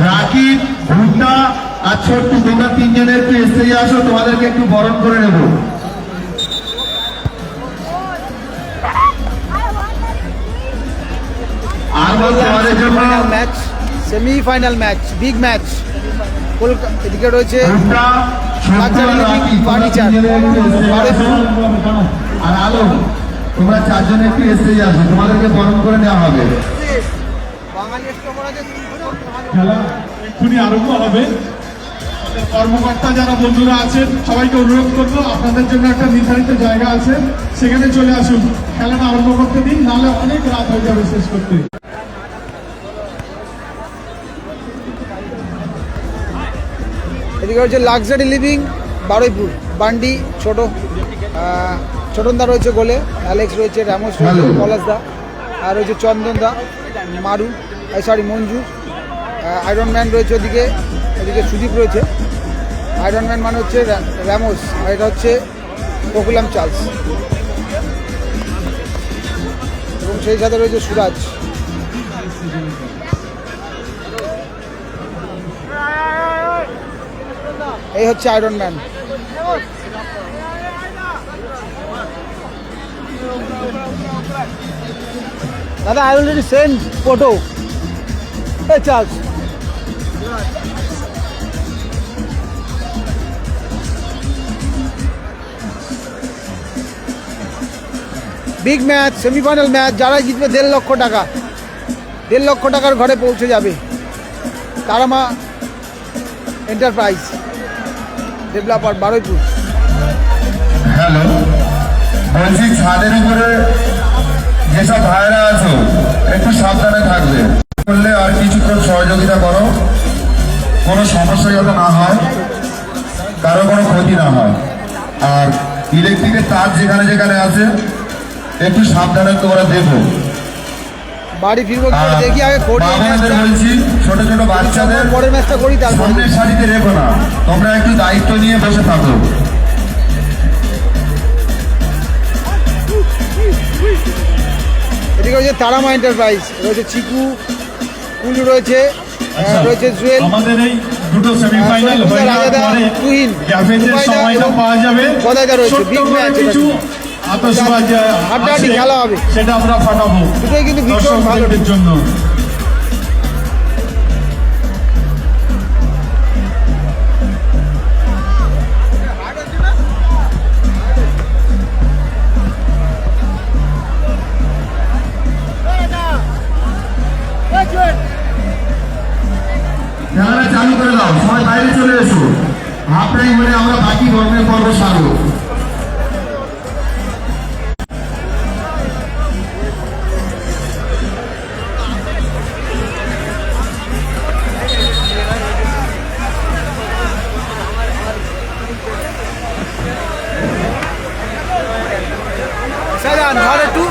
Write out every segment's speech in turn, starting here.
রাকিব, ভুট্টা আর ছোট্টু, তোমরা তিনজনে একটু স্টেজে আসো, তোমাদেরকে একটু বরণ করে নেব। Match, semifinal match, big match. এদিকে রয়েছে আর আলো, তোমরা চারজনে একটু স্টেজে আসো, তোমাদেরকে বরণ করে নেওয়া হবে। খেলা এক্ষুনি আরম্ভ হবে। কর্মকর্তা যারা বন্ধুরা আছেন সবাইকে অনুরোধ করবো, আপনাদের জন্য একটা নির্ধারিত জায়গা আছে, সেখানে চলে আসুন। খেলাটা আরম্ভ করতে দিন, নাহলে অনেক রাত হয়ে যাবে শেষ করতে। এদিকে রয়েছে লাক্সারি লিভিং বারুইপুর, বান্ডি ছোটনদা রয়েছে গোলে, অ্যালেক্স রয়েছে, রামোস রয়েছে, পলাশদা, আর রয়েছে চন্দনদা, মারু, মঞ্জু, আয়রন ম্যান রয়েছে ওদিকে, এদিকে সুদীপ রয়েছে। আয়রন ম্যান মানে হচ্ছে রামোস, আর এটা হচ্ছে কোকুলাম চার্লস, এবং সেই সাথে রয়েছে সুরাজ। এই হচ্ছে আয়রন ম্যান। দাদা, I already send photo. Hey Charles. Big match, semifinal match. যারা জিতবে 1.5 লক্ষ টাকা, 1.5 লক্ষ টাকার ঘরে পৌঁছে যাবে। Tara Maa enterprise developer, Baruipur. Hello, বলছি ছাদের উপরে যেসব ভাইরা আছো একটু সাবধানে থাকবে, করলে আর কিছুক্ষণ সহযোগিতা করো, কোনো সমস্যা যাতে না হয়, কারো কোনো ক্ষতি না হয়। আর ইলেকট্রিকের তার যেখানে যেখানে আছে একটু সাবধানে তোমরা দেখো। বাড়ি ফিরবো দেখি আগে বলছি, ছোট ছোট বাচ্চাদের পরের ম্যাচটা করি, সামনের সারিতে রেখো না, তোমরা একটু দায়িত্ব নিয়ে বসে থাকো। এদিকে রয়েছে তারামা এন্টারপ্রাইজ, রয়েছে চিকু, কুলু রয়েছে, রয়েছে জুয়েল। আমাদের এই দুটো সেমিফাইনাল হয়ে যাওয়ার পরে গ্যাফেজের সময়টা পাওয়া যাবে। গদাইদা রয়েছে, বিগ ম্যাচ, কিছু আতশবাজ হাড্ডাহাড্ডি খেলা হবে, সেটা আমরা ফাটাবো দুটোই কিন্তু ভীষণ ভালো জন্য। খেলাটা চালু করে দাও, সবাই বাইরে চলে এসো। হাফ টাইম হলে আমরা বাকি গরমের পর্ব সারবো।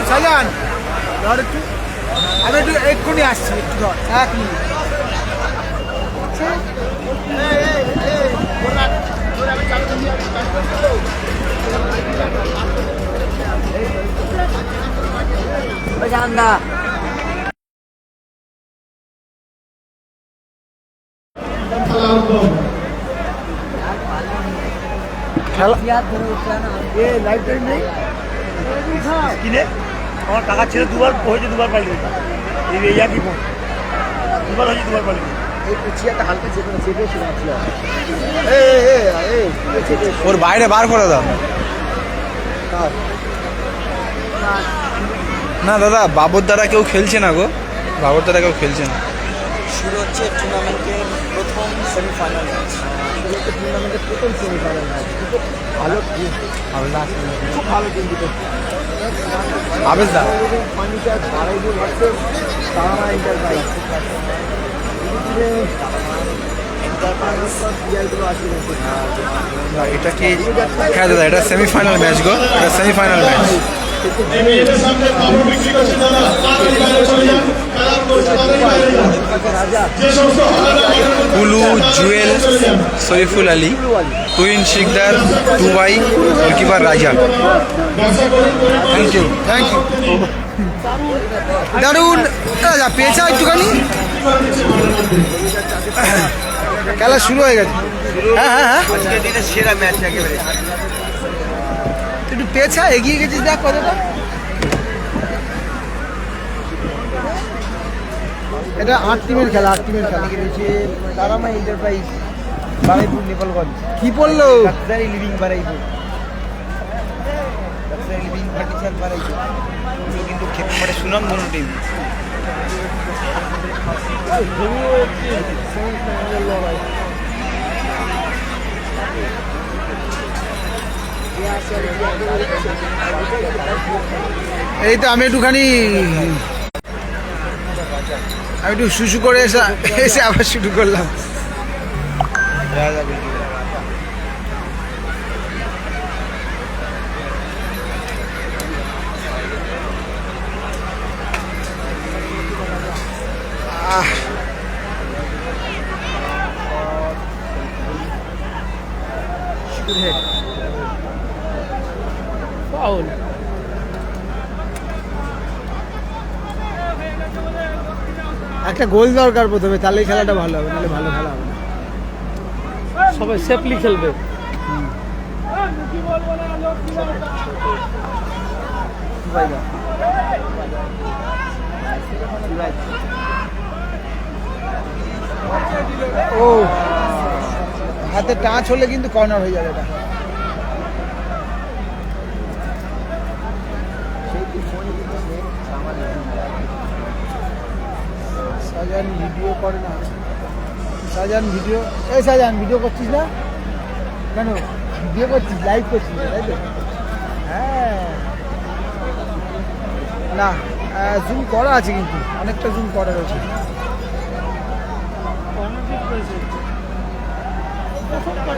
সাজান, আমি একটু এক্ষুনি আসছি, একটু ধর, 1 মিনিট। আমার টাকা ছেড়ে দুবার হয়েছে, দুবার পাইলি এই একই ফোন, দুবার হয়েছে, দুবার পাইলি। ওর বাইরে বার করে দাও না দাদা, বাবর দ্বারা কেউ খেলছে না গো, বাবর দ্বারা কেউ খেলছে না। শুরু হচ্ছে টুর্নামেন্টের প্রথম সেমিফাইনাল ম্যাচ, ভালো টিম, খুব ভালো টিম দুটো। আবেশ দা, furniture Baruipur versus Tarama enterprise. এটা কি? হ্যাঁ দাদা, এটা সেমিফাইনাল ম্যাচ গো, এটা semifinal match. Kulu, Jewel, Shariful Ali, Tuhin Sikdar, Dubai, goalkeeper Raja. Thank you, দারুণ। পেয়েছা একটুখানি খেলা শুরু হয়ে গেছে। হ্যাঁ হ্যাঁ হ্যাঁ, আজকের দিনের সেরা ম্যাচ একেবারে। একটু পেছা এগিয়ে গেছিস, দেখ কতটা। এটা 8 টিমের খেলা, 8 টিমের খেলা। তারামা এন্টারপ্রাইজ বারাইপুর নেপালগঞ্জ কি পড়লো? Luxury living Baruipur, luxury living furniture Baruipur, এগুলো কিন্তু খেতে পারে সুনাম ধন্য টিম। এই তো আমি একটু শুশু করে এসে আবার শুরু করলাম। একটা গোল দরকার প্রথমে, তাহলেই খেলাটা ভালো হবে, নাহলে ভালো খেলা হবে না। সবাই সেফলি খেলবে। ও হাতে টাচ হলে কিন্তু কর্নার হয়ে যাবে এটা। সাজান ভিডিও করে না, সাজান ভিডিও, এই সাজান ভিডিও করছিস না কেন? ভিডিও করছিস, লাইভ করছিস না, তাই তো? হ্যাঁ না, জুম করা আছে, কিন্তু অনেকটা জুম করা রয়েছে।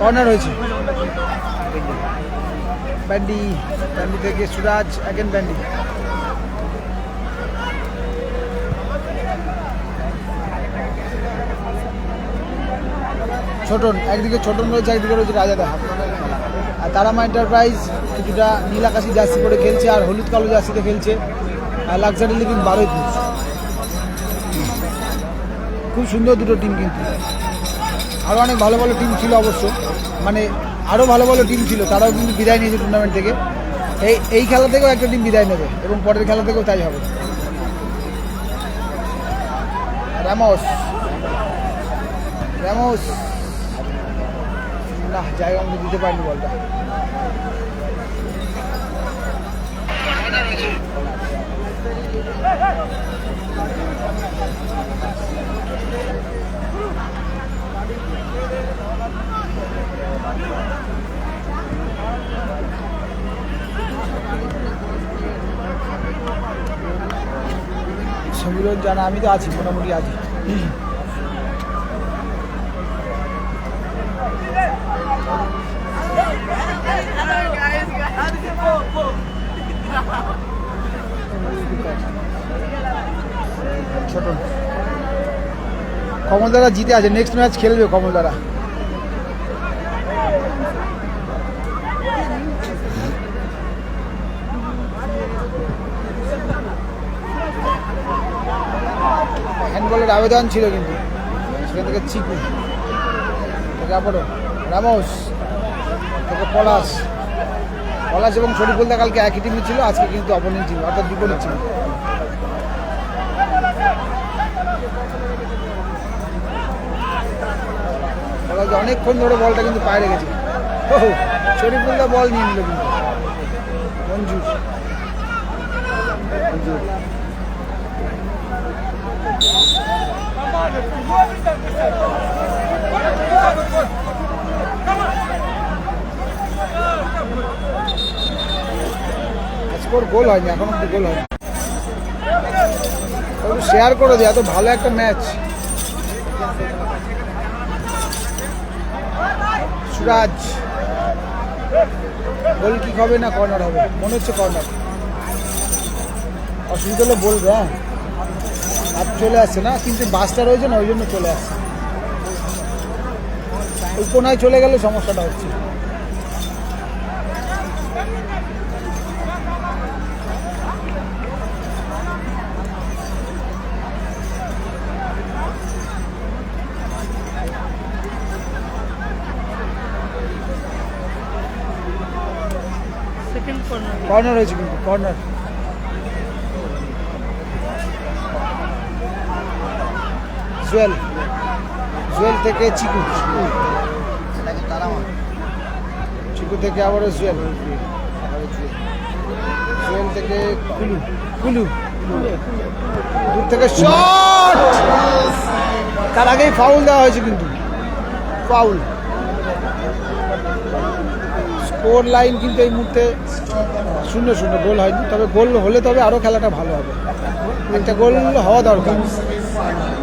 কর্নার হয়েছে। ব্যান্ডি, ব্যান্ডি থেকে সুরাজ, অ্যাগেন ব্যান্ডি। ছোটন, একদিকে ছোটন রয়েছে, একদিকে রয়েছে রাজাদা। আর তারামা এন্টারপ্রাইজ কিছুটা নীল আকাশি জার্সি করে খেলছে আর হলুদ কালো জার্সিতে খেলছে। আর লাক্সারি লিভিং বারুইপুর। খুব সুন্দর দুটো টিম, কিন্তু আরও অনেক ভালো ভালো টিম ছিল অবশ্য, মানে আরও ভালো ভালো টিম ছিল, তারাও কিন্তু বিদায় নিয়েছে টুর্নামেন্ট থেকে। এই খেলা থেকেও একটা টিম বিদায় নেবে এবং পরের খেলা থেকেও তাই হবে। রামোস, রামোস না, জায়গা আমাকে দিতে পারিনি বলটা। সমীরন জানা, আমি তো আছি, মোটামুটি আছি। ছোট কমলদারা জিতে আছে, নেক্সট ম্যাচ খেলবে কমলদারা। হ্যান্ডবলের আবেদন ছিল, কিন্তু সেখান থেকে চিকু থেকে আবারও রামোস থেকে পলাশ, পলাশ এবং শরীফুলদা কালকে একই টিমে ছিল, আজকে কিন্তু অপোনেন্ট টিম, অর্থাৎ বিপরীত ছিল। পলাশ অনেকক্ষণ ধরে বলটা কিন্তু পায়ে রেখেছে। শরীফুলদা বল নিয়ে নিল, কিন্তু মঞ্জুর স্কোর গোল হয়নি, এখনো গোল হয়নি। শেয়ার করে দিই, এত ভালো একটা ম্যাচ। সুরাজ, গোল কিক হবে না কর্নার হবে? মনে হচ্ছে কর্নার। অসুবিধা হলে বলবে, হ্যাঁ হাত চলে আসছে না, কিন্তু বাসটা রয়েছে না, ওই জন্য চলে আসছে। ওই কোনায় চলে গেলে সমস্যাটা হচ্ছে। কর্নার হয়েছে কিন্তু কর্নার। জুয়েল থেকে চিকু, চিকু থেকে আবারও জুয়েল থেকে কুলু দূর থেকে শট, তার আগেই ফাউল দেওয়া হয়েছে কিন্তু ফাউল। স্কোর লাইন কিন্তু এই মুহূর্তে 0-0, গোল হয়নি, তবে গোল হলে তবে আরও খেলাটা ভালো হবে। একটা গোল হওয়া দরকার,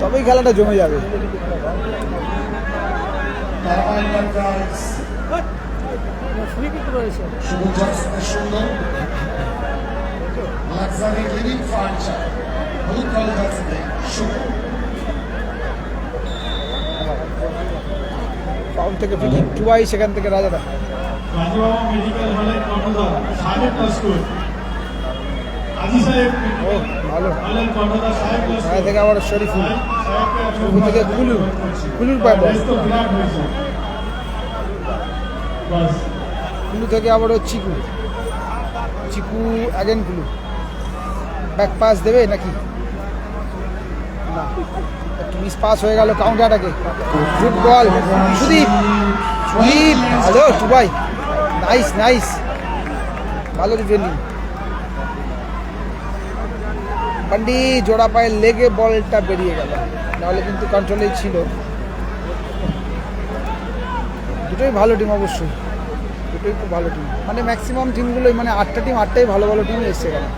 তবেই খেলাটা জমে যাবে। ফ্রি কিক রয়েছে। ফাউল থেকে ফিটিং টুয়াই, সেখান থেকে রাজাদা। রাজবাবা মেডিকেল হলের কর্ণধার সাহেব লস্কর, আজি সাহেব ও ভালো। হলের কর্ণধার সাহেব লস্কর থেকে আবার শরীফুল, শরীফুল থেকে কুলুর পায় বল, বিরাট হয়েছে। বাস কুলু থেকে আবারও চিকু অ্যাগেন কুলু। ব্যাক পাস দেবে নাকি না, একটু মিস পাস হয়ে গেল কাউন্টারটাকে। গুড বল সুদীপ, ভালো টুবাই, নাইস ভালো ডিফেন্ডিং। বান্ডি জোড়া পায়ে লেগে বলটা বেরিয়ে গেল, নাহলে কিন্তু কন্ট্রোলেই ছিল। দুটোই ভালো টিম, অবশ্যই দুটোই খুব ভালো টিম। মানে ম্যাক্সিমাম টিমগুলোই, মানে 8টা টিম 8টাই ভালো টিম এসছে এখানে।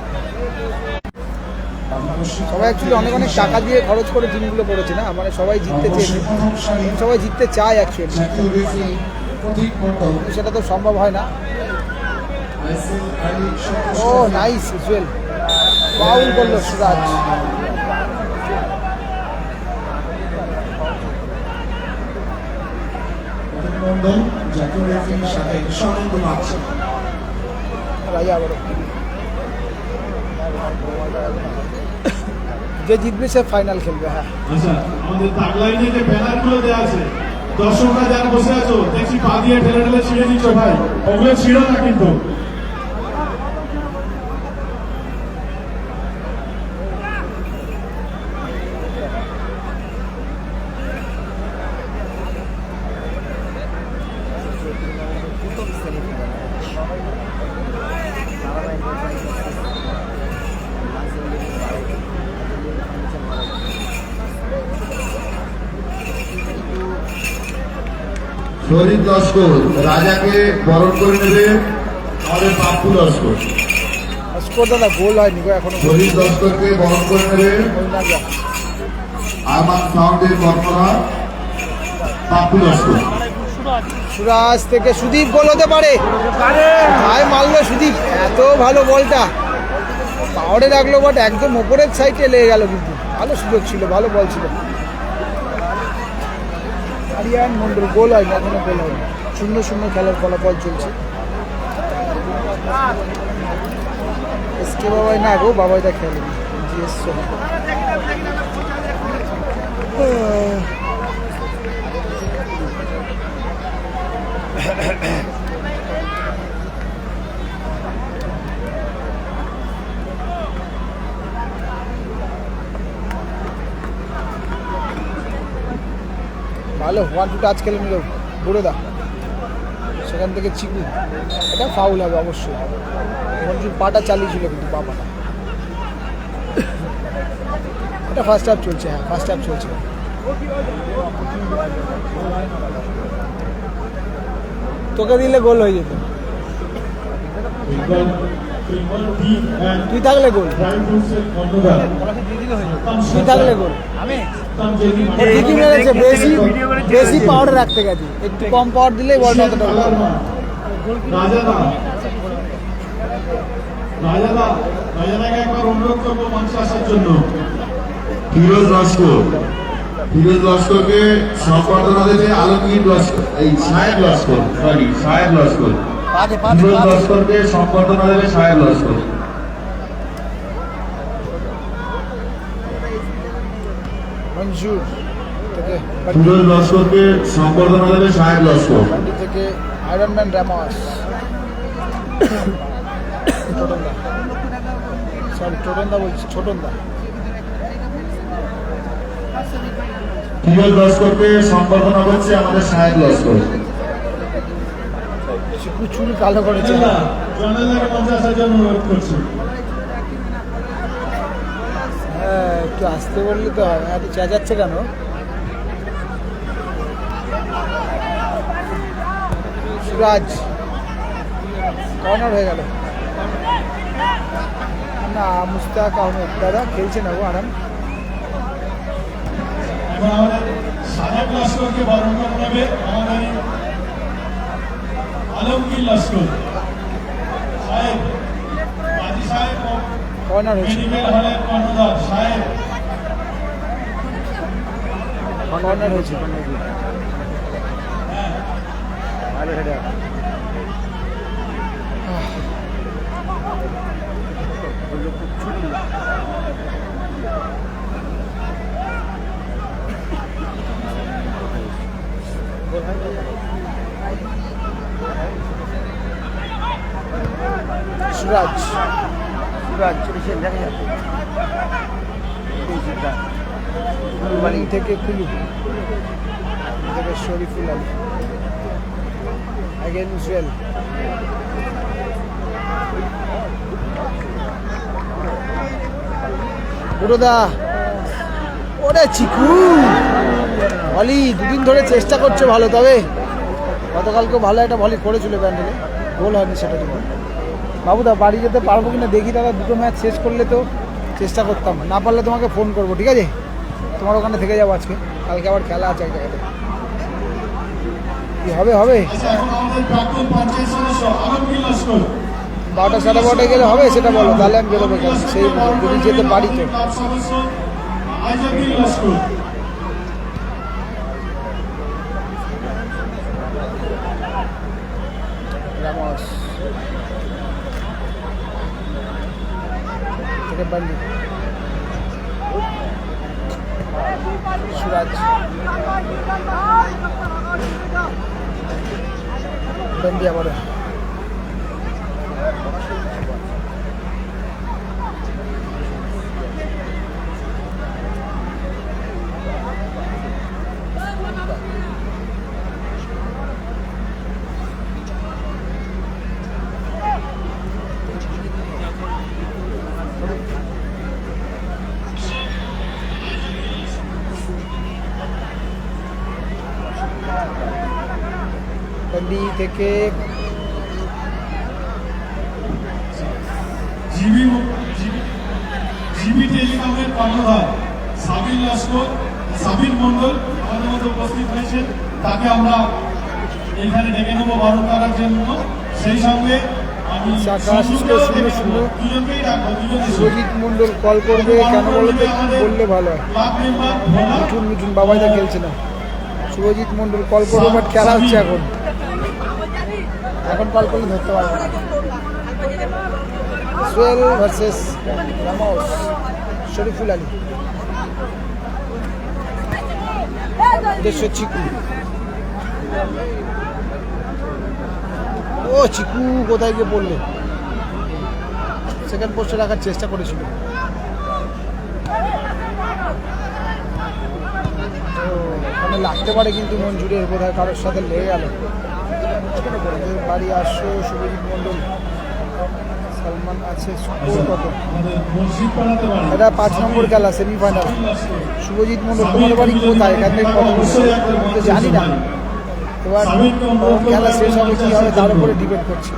সবাই অ্যাকচুয়ালি অনেক টাকা দিয়ে খরচ করে টিমগুলো করেছে না, মানে সবাই জিততে চেয়েছে, সবাই জিততে চায় অ্যাকচুয়ালি, সেটা তো সম্ভব হয় না। ও নাইস জুয়েল, ফাউল করলো সুরাজ। রাজা আবারও, যে জিতবে সে ফাইনাল খেলবে। হ্যাঁ আচ্ছা, আমাদের তাগলাইনে যে ব্যানারগুলো দেওয়া আছে, দর্শকরা যারা বসে আছো দেখছি পা দিয়ে ঠেলে ছিঁড়ে দিচ্ছ ভাই, ওগুলো ছিঁড়ো না কিন্তু। শহীদ লস্কর রাজাকে বরণ করে নেবে আমাদের পাপ্পু লস্কর। স্কোর দাদা গোল হয়নি গো এখনো। শহীদ লস্করকে বরণ করে নেবে আরমান সাউন্ডের কর্মরা পাপ্পু লস্কর। সুরাজ থেকে সুদীপ গোল হতে পারে, ভাই মারলো সুদীপ, এত ভালো বলটা পাওয়ারে রাখলো, বাট একদম ওপরের সাইডে লেগে গেল, কিন্তু ভালো সুযোগ ছিল, ভালো বল ছিল। আরিয়ান মন্ডল গোল হয়নি, এখনো গোল হয়নি। 0-0 খেলার ফলাফল চলছে। এসকে বাবাই না গো, বাবাইটা খেলেনি, জিএস ভালো 1-2 টাচ খেলে নিল বুড়োদা, সেখান থেকে চিকু। এটা ফাউল হবে অবশ্যই, মঞ্জুর পাটা চালিয়েছিল কিন্তু বাবাটা। এটা ফার্স্ট হাফ চলছে, হ্যাঁ ফার্স্ট হাফ চলছে। তোকে দিলে গোল হয়ে যেত, তুই থাকলে গোল, তুই থাকলে গোল। ঠিকই মেরেছে, বেশি পাওয়ার রাখতে গেছে, একটু কম পাওয়ার দিলেই বলটা অতটা রাজাদাকে একবার অনুরোধ করবো মঞ্চে আসার জন্য। ফিরোজ লস্করকে সম্বর্ধনা দেবে আলমগীর লস্কর, এই সাহেব লস্কর, সাহেব লস্কর। ফিরোজ লস্করকে সম্বর্ধনা দেবে সাহেব লস্কর। মঞ্জুর থেকে ফিরোজ লস্করকে সম্বর্ধনা দেবে সাহেব লস্কর। থেকে আয়রন ম্যান রামাস, টোটনদা, সরি টোটনদা বলছি, ছোটনদা। প্রিয় দর্শককে সম্বর্ধনা করছে আমাদের সাহেব লস্কর। চিকু চুল কালো করেছে। জনতাকে 50,000 জন অনুরোধ করছি। হ্যাঁ, একটু আসতে বললে তো হয়, এত চেঁচাচ্ছে কেন? সুরাজ কর্নার হয়ে গেল না, মুস্তাক আহমেদ দাদা খেলছে না, ও আরাম। এবং আমাদের সাহেব লস্করকে বরণ করে নেবে আমাদের আলমগীর লস্কর সাহেব, গাজী সাহেব ও কর্নার হয়েছে, মেডিকেল হলের কর্ণধার সাহেব। কর্নার হয়েছে। সুরাজ ফুলবাড়ি থেকে কুলু থেকে শরীফুল আলী, আগেন ইসরায়েল। বুড়োদা, ওরে চিকু ভলি দুদিন ধরে চেষ্টা করছো ভালো, তবে গতকালকেও ভালো একটা ভলি করেছিল ব্যান্ডেলে, গোল হয়নি সেটা জন্য। বাবুদা বাড়ি যেতে পারবো কিনা দেখি দাদা, দুটো ম্যাচ শেষ করলে তো চেষ্টা করতাম, না পারলে তোমাকে ফোন করবো, ঠিক আছে? তোমার ওখানে থেকে যাবো আজকে, কালকে আবার খেলা আছে এক জায়গাতে। কি হবে হবে আচ্ছা, এখন আমাদের প্রাক্তন পঞ্চায়েত সদস্য আলমগীর লস্কর 12টা 12:30 গেলে হবে, সেটা বলো, তাহলে আমি বেরোবো এখানে, সেই যদি যেতে পারি তো। ক্লাব সদস্য আইজাদুল লস্কর। রামস থেকে বান্ডি, সুরাজ বান্ডি আবার বান্ডি থেকে জিবি টেলিকমের কর্ণধার সাবির লস্কর, সাবির মন্ডল আমাদের মধ্যে উপস্থিত হয়েছেন, তাকে আমরা এখানে ডেকে নেবো বরণ করার জন্য। সেই সঙ্গে আমি দুজনকেই ডাকবো, সুজিত মন্ডল কল করবে কেন বলো তো, একটু বললে ভালো হয়। ক্লাব মেম্বার ভোলা, মিঠুন বাবাইদা খেলছে না, শুভজিৎ মন্ডল কল করবে, বাট খেলা হচ্ছে এখন কল করলে ধরতে পারবো না। সোহেল ভার্সেস রামস, শরীফুল আলী, দেশ চিকু। ও চিকু কোথায় গিয়ে পড়লে, সেকেন্ড পোস্টে রাখার চেষ্টা করেছিল। ওখানে লাগতে পারে কিন্তু মঞ্জুরের বোধহয় কারোর সাথে লেগে গেল। বাড়ি আসছো শুভজিৎ মন্ডল, সালমান আছে, স্কোর কত? এটা 5 নম্বর খেলা, সেমিফাইনাল। শুভজিৎ মন্ডল তোমার বাড়ি কোথায়, এখান থেকে কত তো জানি না, এবার খেলা শেষ হবে কী হবে তার উপরে ডিপেন্ড করছে।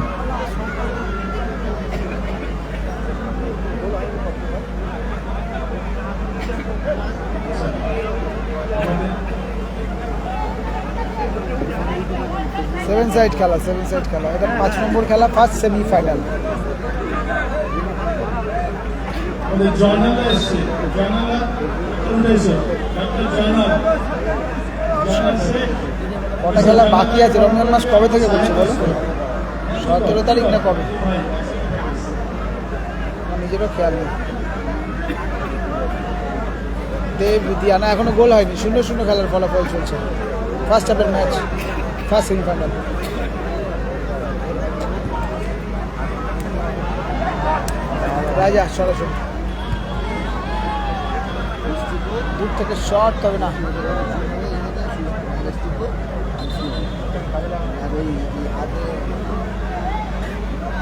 সেভেন সাইড খেলা, এটা 5 নম্বর খেলা, ফার্স্ট সেমিফাইনাল। কটা খেলা বাকি আছে? রমজান মাস কবে থেকে বলছে বলো? 17 তারিখ না কবে? নিজেরও খেয়াল নেই। দেব দিয়ানা এখনো গোল হয়নি, 0-0 খেলার ফলাফল চলছে, ফার্স্ট হাফের ম্যাচ, ফার্স্ট সেমিফাইনাল। রাজা সরাসরি দূর থেকে শট, তবে না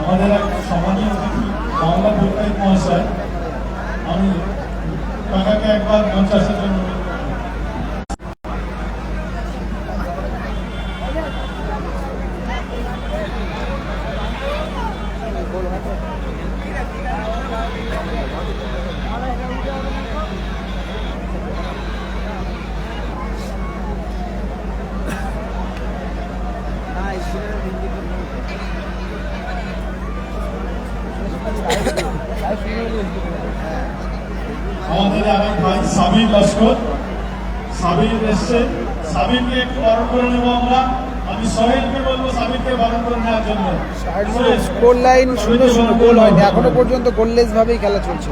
আমাদের এক সম্মানীয় অতিথি বাংলা বৈজ্ঞানিক মহাশয়, আমি কাকাকে একবার মঞ্চে আসার জন্য অনুরোধ করব। আমাদের আরেক ভাই সাবির লস্কর, সাবির এসছে, সাবিরকে একটু বারণ করে নেবো আমরা। আমি সোহেলকে বলবো সাবিরকে বারণ করে নেওয়ার জন্য। স্কোর লাইন 0-0, গোল হয়নি এখনো পর্যন্ত, গোললেস ভাবেই খেলা চলছে।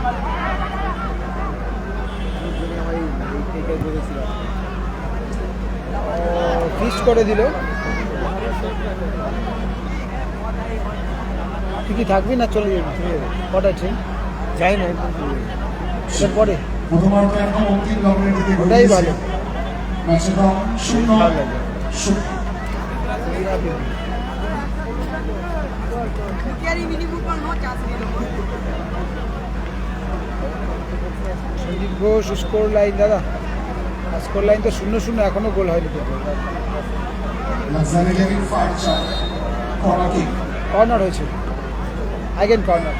ফিস্ট করে দিল। তুই কি থাকবি না চলে যাবি? কটা ট্রেন যাই না এর পরে, প্রথমার্ধে একদম অন্তিম লগ্নের দিকে ওটাই ভালো। ম্যাচের রং 0-0। সন্দীপ ঘোষ স্কোর লাইন, দাদা স্কোর লাইন তো 0-0, এখনো গোল হয়নি। কর্নার হয়েছে, again corner.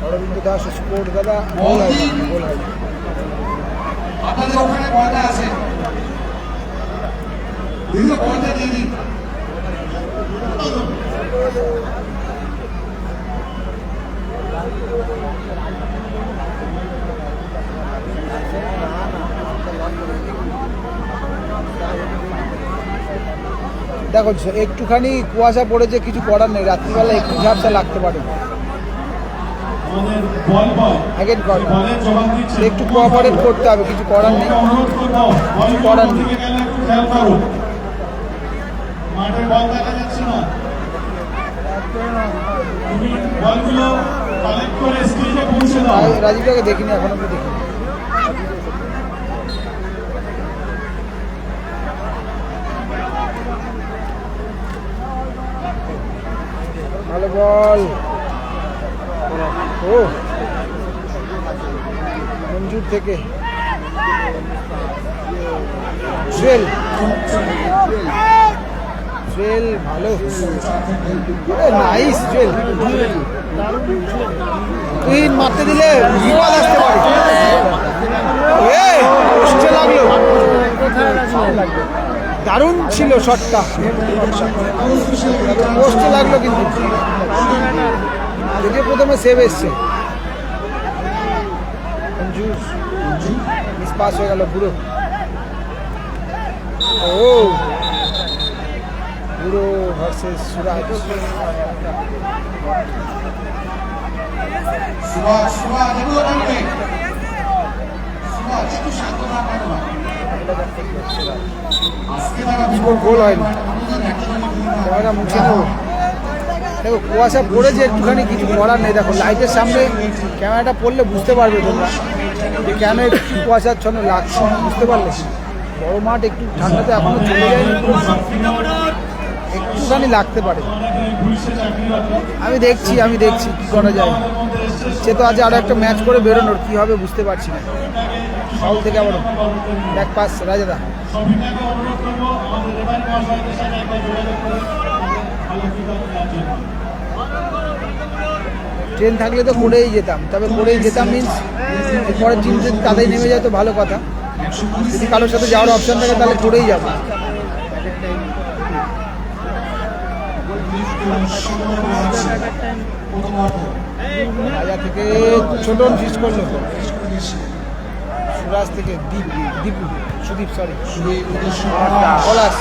Arabinda Das score, দাদা গোল হয়নি, গোল হয়নি। আপনাদের ওখানে বলটা আছে, দিদি বলটা দিয়ে দিন। দেখো একটুখানি কুয়াশা পড়েছে, কিছু করার নেই, রাত্রিবেলা একটু ঝাপসা লাগতে পারে। আমাদের বল বয় আগেন কর্নার, বলের জবাব দিচ্ছে, একটু কোঅপারেট করতে হবে, কিছু করার নেই। অনুরোধ করবো বল করার নেই। দিকে গেলে একটু খেয়াল করুন, মাঠে বল দেখা যাচ্ছে না। তুমি বলগুলো কালেক্ট করে স্টেজে পৌঁছে দাও। রাজীবটাকে দেখিনি, এখন আমি দেখিনি। ভালো বল, ও মঞ্জুর থেকে জুয়েল, জুয়েল ভালো, নাইস জুয়েল। তুই মারতে দিলে বিপদ আসতে পারে। পোস্টে লাগলো, দারুণ ছিল শটটা, পোস্টে লাগলো কিন্তু যদিও প্রথমে সেভ এসছে। মিস পাস হয়ে গেল পুরো। ও পুরো ভার্সেস সুরাজ। গোল হয়নি, ক্যামেরা মুছে নেব। দেখো কুয়াশা পড়েছে একটুখানি, কিছু করার নেই। দেখো লাইটের সামনে ক্যামেরাটা পড়লে বুঝতে পারবে তোমরা যে কেন একটু কুয়াশাচ্ছন্ন লাগছে, বুঝতে পারলে? বড় মাঠ, একটু ঠান্ডাতে এখনো চলে যায়নি, একটুখানি লাগতে পারে। আমি দেখছি কি করা যায়। সে তো আজ আরো একটা ম্যাচ করে বেরোনোর, কি হবে বুঝতে পারছি না। ফাউল থেকে আবার ব্যাক পাস রাজাদা। ট্রেন থাকলে তো করেই যেতাম, তবে করেই যেতাম মিনস পরের টিম যদি তাদের নেমে যায় তো ভালো কথা। যদি কারোর সাথে যাওয়ার অপশন থাকে তাহলে করেই যাবো। রাজা থেকে ছোট ফিস করলো, সুরাজ থেকে সুদীপ সরি পলাশ,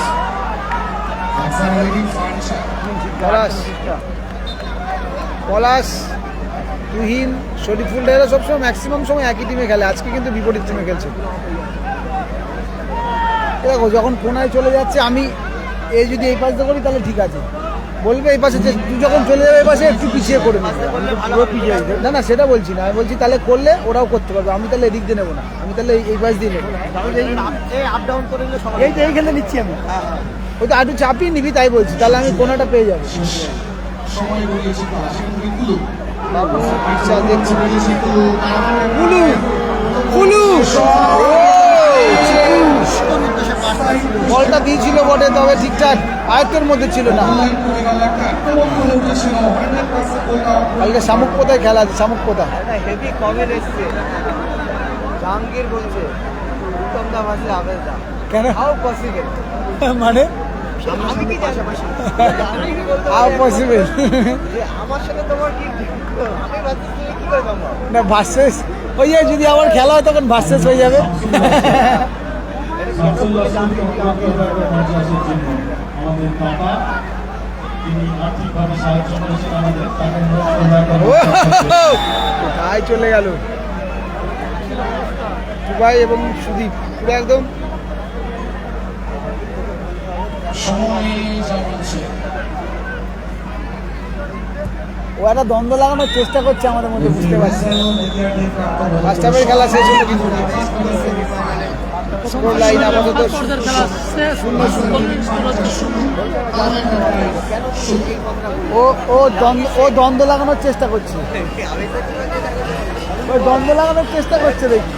পলাশ তুহিন, শরীফুল এরা সবসময় ম্যাক্সিমাম সময় একই টিমে খেলে, আজকে কিন্তু বিপরীত টিমে খেলছে। দেখো যখন কোনায় চলে যাচ্ছে, আমি এই যদি এই পাশে করি তাহলে ঠিক আছে, বলবে এই পাশে যে তুই যখন চলে যাবে এই পাশে একটু পিছিয়ে করে নেবে, পুরো পিছিয়ে যাবে। না না সেটা বলছি না, আমি বলছি তাহলে করলে ওরাও করতে পারবে, আমি তাহলে এদিক দিয়ে নেবো না, আমি তাহলে এই পাশ দিয়ে নেবো। আপ ডাউন করে নিলে সবাই এই তো এইখানে নিচ্ছি আমি, ওই তো আরটু চাপিয়ে নিবি তাই বলছি, তাহলে আমি কোনাটা পেয়ে যাবো। বাবু আচ্ছা দেখছি কুলু কুলু বলটা দিয়েছিল বটে, তবে ঠিকঠাক আয়ত্তের মধ্যে ছিল না। কালকে শামুকপোতায় খেলা আছে, শামুকপোতা। হেভি কমেন্ট এসছে, জাহাঙ্গীর বলছে উত্তম দা ভাসলে আবেদ দা, কেন হাউ পসিবল? মানে আমি কি জানি হাউ পসিবল যে আমার সাথে তোমার কি, আমি ভাবছি তুমি কি করে সম্ভব? না ভার্সেস ওই যে যদি আবার খেলা হয় তখন ভার্সেস হয়ে যাবে। আমাদের দাতা, তিনি আর্থিকভাবে সাহায্য করেছেন আমাদের, তাকে তাই চলে গেল দুবাই এবং সুদীপ পুরো একদম ও একটা দ্বন্দ্ব লাগানোর চেষ্টা করছে আমাদের মধ্যে, বুঝতে পারছি। ফার্স্ট হাফের খেলা শেষ হলো কিন্তু স্কোর লাইন আপাতত পর্দার খেলা শেষ, 0-0। ও দ্বন্দ্ব লাগানোর চেষ্টা করছে, ও দ্বন্দ্ব লাগানোর চেষ্টা করছে দেখি।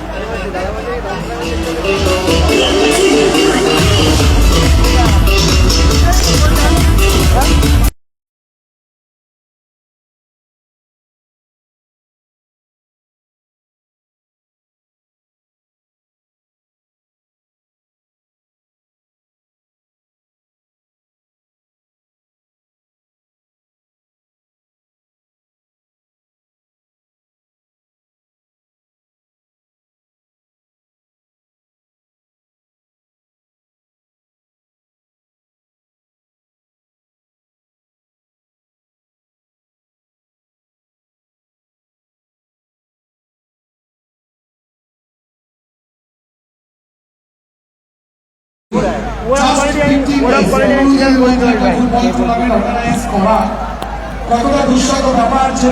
কতটা দুঃসাধ্য ব্যাপার যে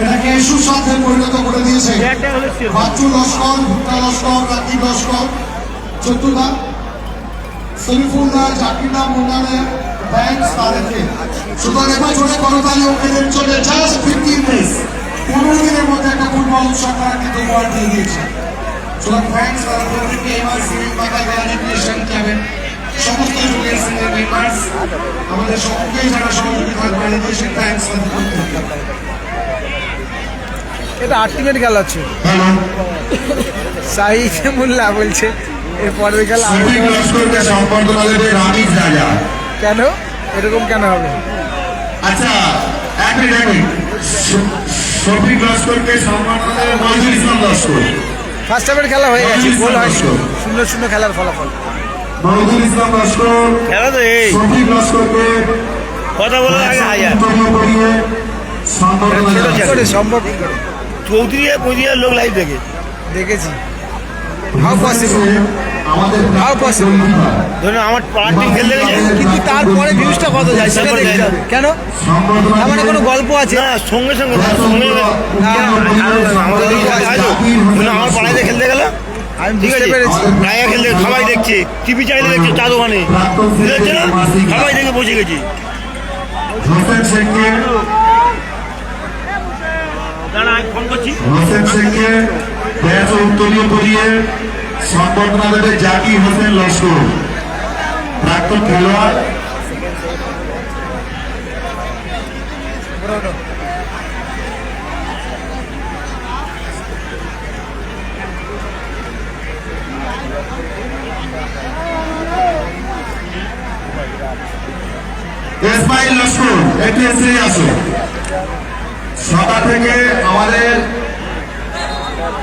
এটাকে সুসাধ্যে পরিণত করে দিয়েছে। বাচ্চু লস্কর, ভুট্টা লস্কর, রাকিব লস্কর, চতুর্দা, শরীফুল্লাহ, জাকিরদা, মুন্নানের ব্যাংকস তাদেরকে। সুতরাং এবার জোরে করতালি ওদের জন্য জাস্ট 15 ডেজ, 15 দিনের মধ্যে একটা ফুটবল উৎসব তারা কিন্তু উপহার দিয়ে দিয়েছে। সুতরাং ব্যাংকস তারা প্রত্যেককে এমআরসি মাথায় গ্যালারিটেশন ক্লাবের সমস্ত জুনিয়র মেম্বার্স, আমাদের সকলকেই যারা সহযোগিতা করে সেই থ্যাঙ্কস তাদের প্রত্যেককে। এটা আল্টিমেট খেলা হচ্ছে। সাহিদ মোল্লা বলছে এর পরের খেলা কেন এরকম কেন হবে? আচ্ছা এক মিনিট, শফিক লস্করকে সম্মাননা মহিদুল ইসলাম লস্কর। ফার্স্ট হাফের খেলা হয়ে গেছে, গোল হয়নি, 0-0 খেলার ফলাফল। মহিদুল ইসলাম লস্কর খেলা তো এই শফিক লস্করকে কথা বলার আগে হাজার কি করে সম্ভব? কি করে 34-35 লোক লাইভ দেখে দেখেছি। How possible, how possible? ধরুন আমার পাড়ার টিম খেলতে গেছে, কিন্তু তারপরে ভিউজটা কত যায় সেটা দেখতে হবে। কেন? তার মানে কোনো গল্প আছে? না সঙ্গে সঙ্গে আমাদের আমার পাড়ায় খেলতে গেল, আমি ঠিক বুঝতে আছে, পেরেছি। গায়ে খেলতে সবাই দেখছে, টিভি চাইলে দেখছে, চা দোকানে বুঝতে না, সবাই দেখে বসে গেছি। হোসেন শেখকে দাঁড়া আমি ফোন করছি। হোসেন শেখকে ব্যাচ উত্তরীয় করিয়ে সম্বর্ধনা দেবে জাকির হোসেন লস্কর, প্রাক্তন খেলোয়াড়। ইসমাইল লস্কর একটু এসে আসো। সভা থেকে আমাদের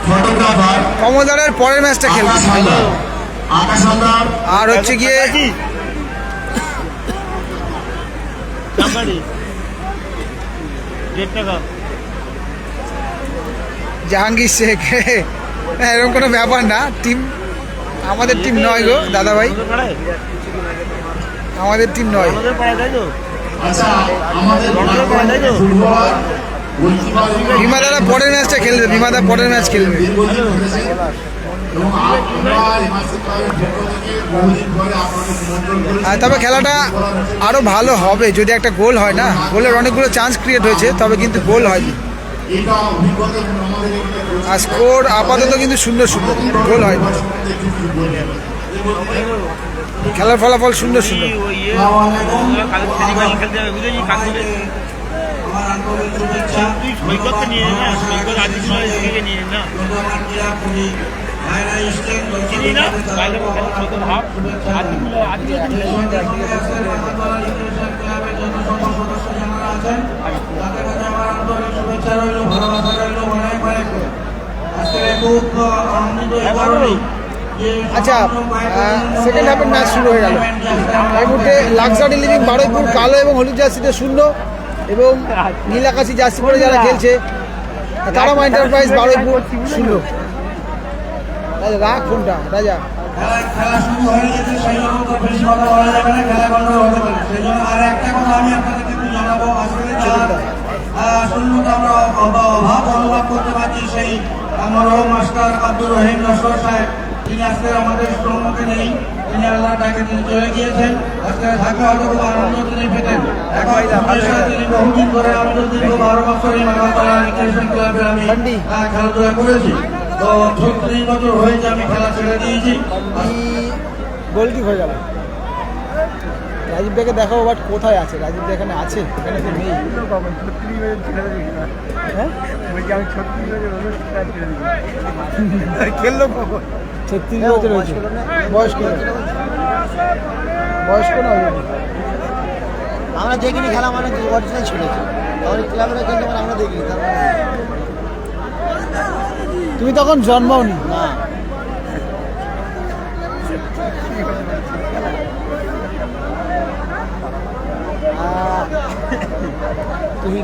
ফটোগ্রাফার কমলদারের পরের ম্যাচটা খেলবে আকাশ হালদার আর হচ্ছে গিয়ে জাহাঙ্গীর শেখ এরকম কোনো ব্যাপার না, টিম আমাদের টিম নয় গো দাদা ভাই, আমাদের টিম নয়। আমাদের পাড়ায় তাই তো? আচ্ছা আমাদের রণদের পাড়ায় তাই তো? ফুটবলার বিমাদারা পরের ম্যাচটা খেলবে, বিমাদা পরের ম্যাচ খেলবে। এবং আমরা হিমাচল ক্লাবের পক্ষ থেকে বহুদিন পরে আপনাদের নিমন্ত্রণ করেছি। তবে খেলাটা আরো ভালো হবে যদি একটা গোল হয় না, গোলের অনেকগুলো চান্স ক্রিয়েট হয়েছে তবে কিন্তু গোল হয়নি, এটা অভিজ্ঞতা আমাদের এখানে আর স্কোর আপাতত কিন্তু 0-0, গোল হয়নি, খেলার ফলাফল 0-0। ওই ইয়ে, ওরা কালকে সেমিফাইনাল খেলতে যাবে, বুঝেছি? কাকুকে তুই সৈকতকে নিয়ে নে না, সৈকত আজকে সময় থেকে নিয়ে নে না, চিনি না বাইরে সৈকত ভাব আজকে আচ্ছা, সেকেন্ড হাফের ম্যাচ শুরু হয়ে গেল। এই মুহূর্তে লাক্সারি লিভিং বারুইপুর কালো এবং হলুদ জার্সিতে 0 এবং নীলাকাশি জার্সি পরে যারা খেলছে তারামা এন্টারপ্রাইজ বারুইপুর 0। রাখ ফোনটা রাজা। খেলা শুরু হয়ে গেছে, সেই জন্য তো বেশি কথা বলা যাবে না, খেলা বন্ধ হতে পারে। সেই জন্য আর একটা কথা আমি আপনাদেরকে একটু জানাবো, আসলে শূন্যতা আমরা অভাব অনুভব করতে পারছি সেই মরহম মাস্টার আব্দুর রহিম নসর সাহেব, তিনি আজকে আমাদের সম্মুখে নেই, তিনি আল্লাহ তাকে তিনি চলে গিয়েছেন। আজকে ঢাকা হয়তো খুব আনন্দ তিনি পেতেন। এখন তিনি বহুদিন ধরে আমি তো দীর্ঘ 12 বছর এই মাগাতলা রিক্রিয়েশন ক্লাবে আমি খেলাধুলা করেছি। তো 36 বছর হয়েছে আমি খেলা ছেড়ে দিয়েছি। গোল কি হয়ে গেল? রাজীব ভাইকে দেখাবো, বাট কোথায় আছে রাজীব ভাই? এখানে আছে, এখানে তো নেই। খেললো কখন? 36 বছর হয়েছে, বয়স্ক বয়স্ক না? আমরা দেখিনি খেলা, মানে অরিজিনাল ছিল, আমাদের ক্লাবের খেলতে মানে আমরা দেখিনি। তার মানে তুমি তখন জন্মাওনি না, তুমি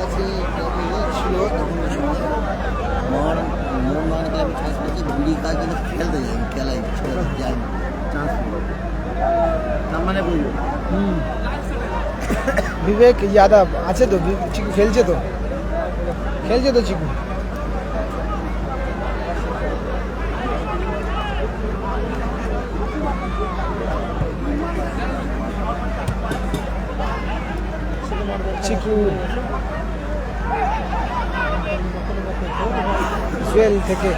আছে ছিল তখন ওই সময় মোহনবাগান ক্লাবে চান্স পেয়েছি, বিড়ি কাজ কিন্তু খেলতে যাই, খেলাই যাই চান্স তার মানে বলবো। বিবেক যাদব আছে তো, চিকু খেলছে তো, খেলছে তো চিকু। চিকু জুয়েল থেকে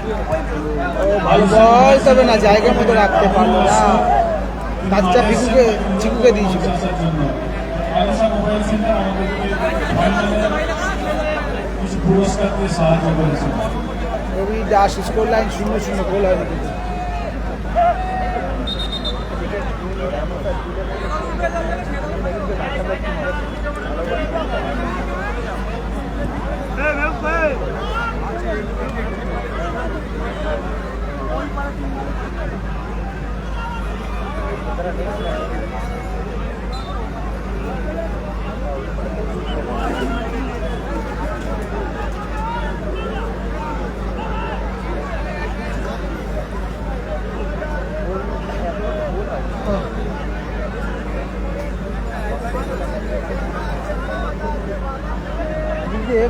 ও ভালো বল, তবে না জায়গার মতো রাখতে পারলো না, বাচ্চা পিকুকে চিকুকে দিয়েছিল। মোবাইল সেন্টার আমাদেরকে কিছু পুরস্কার দিয়ে সাহায্য করেছে। রবি দাস স্কোর লাইন 0-0, গোল হয়নি কিন্তু।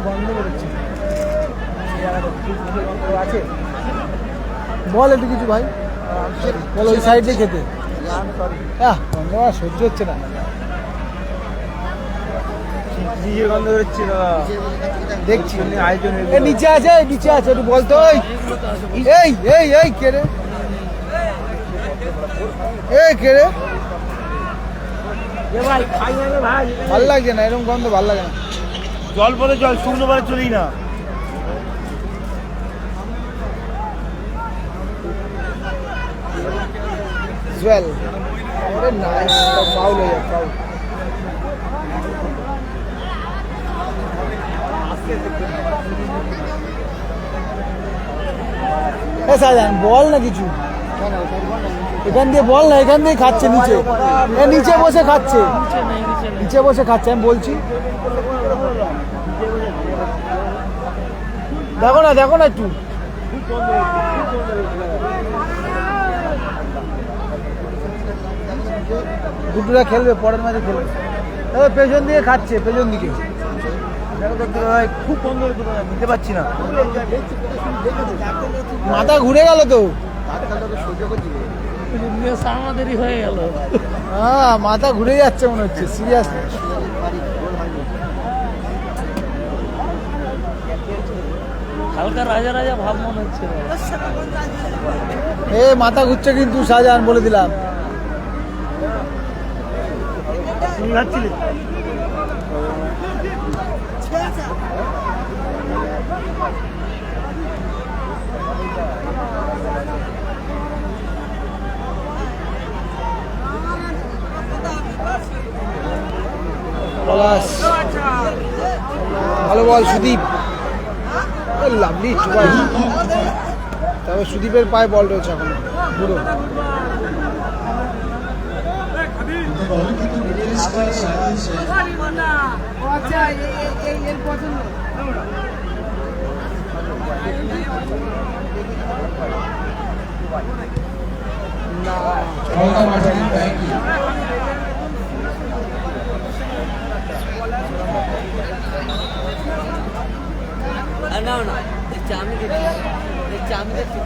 গন্ধ বেরোচ্ছে আছে, বল একটু কিছু ভাই, বল ওই সাইড দিয়ে খেতে। গন্ধ সহ্য হচ্ছে না, নিজের গন্ধ বেরোচ্ছে দাদা, দেখছি আয়োজন নিচে আছে, নিচে আছে, একটু বলতো। এই এই এই কে রে, এই কে রে, ভাই খাই হবে ভাই, ভাল লাগছে না এরকম গন্ধ, ভাল লাগে না। জল পরে জল, শুকনো পরে চলেই না। জুয়েল নাইস, ফাউল হয়ে যায়, ফাউল। সাজান বল না কিছু, এখান দিয়ে বল না, এখান দিয়ে খাচ্ছে নিচে, নিচে বসে খাচ্ছে, নিচে বসে খাচ্ছে, আমি বলছি। দেখো না একটু। দুটোরা খেলবে, পরের ম্যাচে খেলবে। পেছন দিকে খাচ্ছে, পেছন দিকে। খুব কম ধরে নিতে পারছি না। মাথা ঘুরে গেল তো। আমাদেরই হয়ে গেল। হ্যাঁ, মাথা ঘুরে যাচ্ছে মনে হচ্ছে, সিরিয়াস। হালকা রাজা রাজা ভাব মনে হচ্ছে। মাথা ঘুরছে কিন্তু শাহজাহান, বলে দিলাম। পলাশ, ভালো বল সুদীপ, লাভলি চুবাই। তবে সুদীপের পায়ে বল রয়েছে এখন পুরো। না না, দেখছি আমি দেখছি।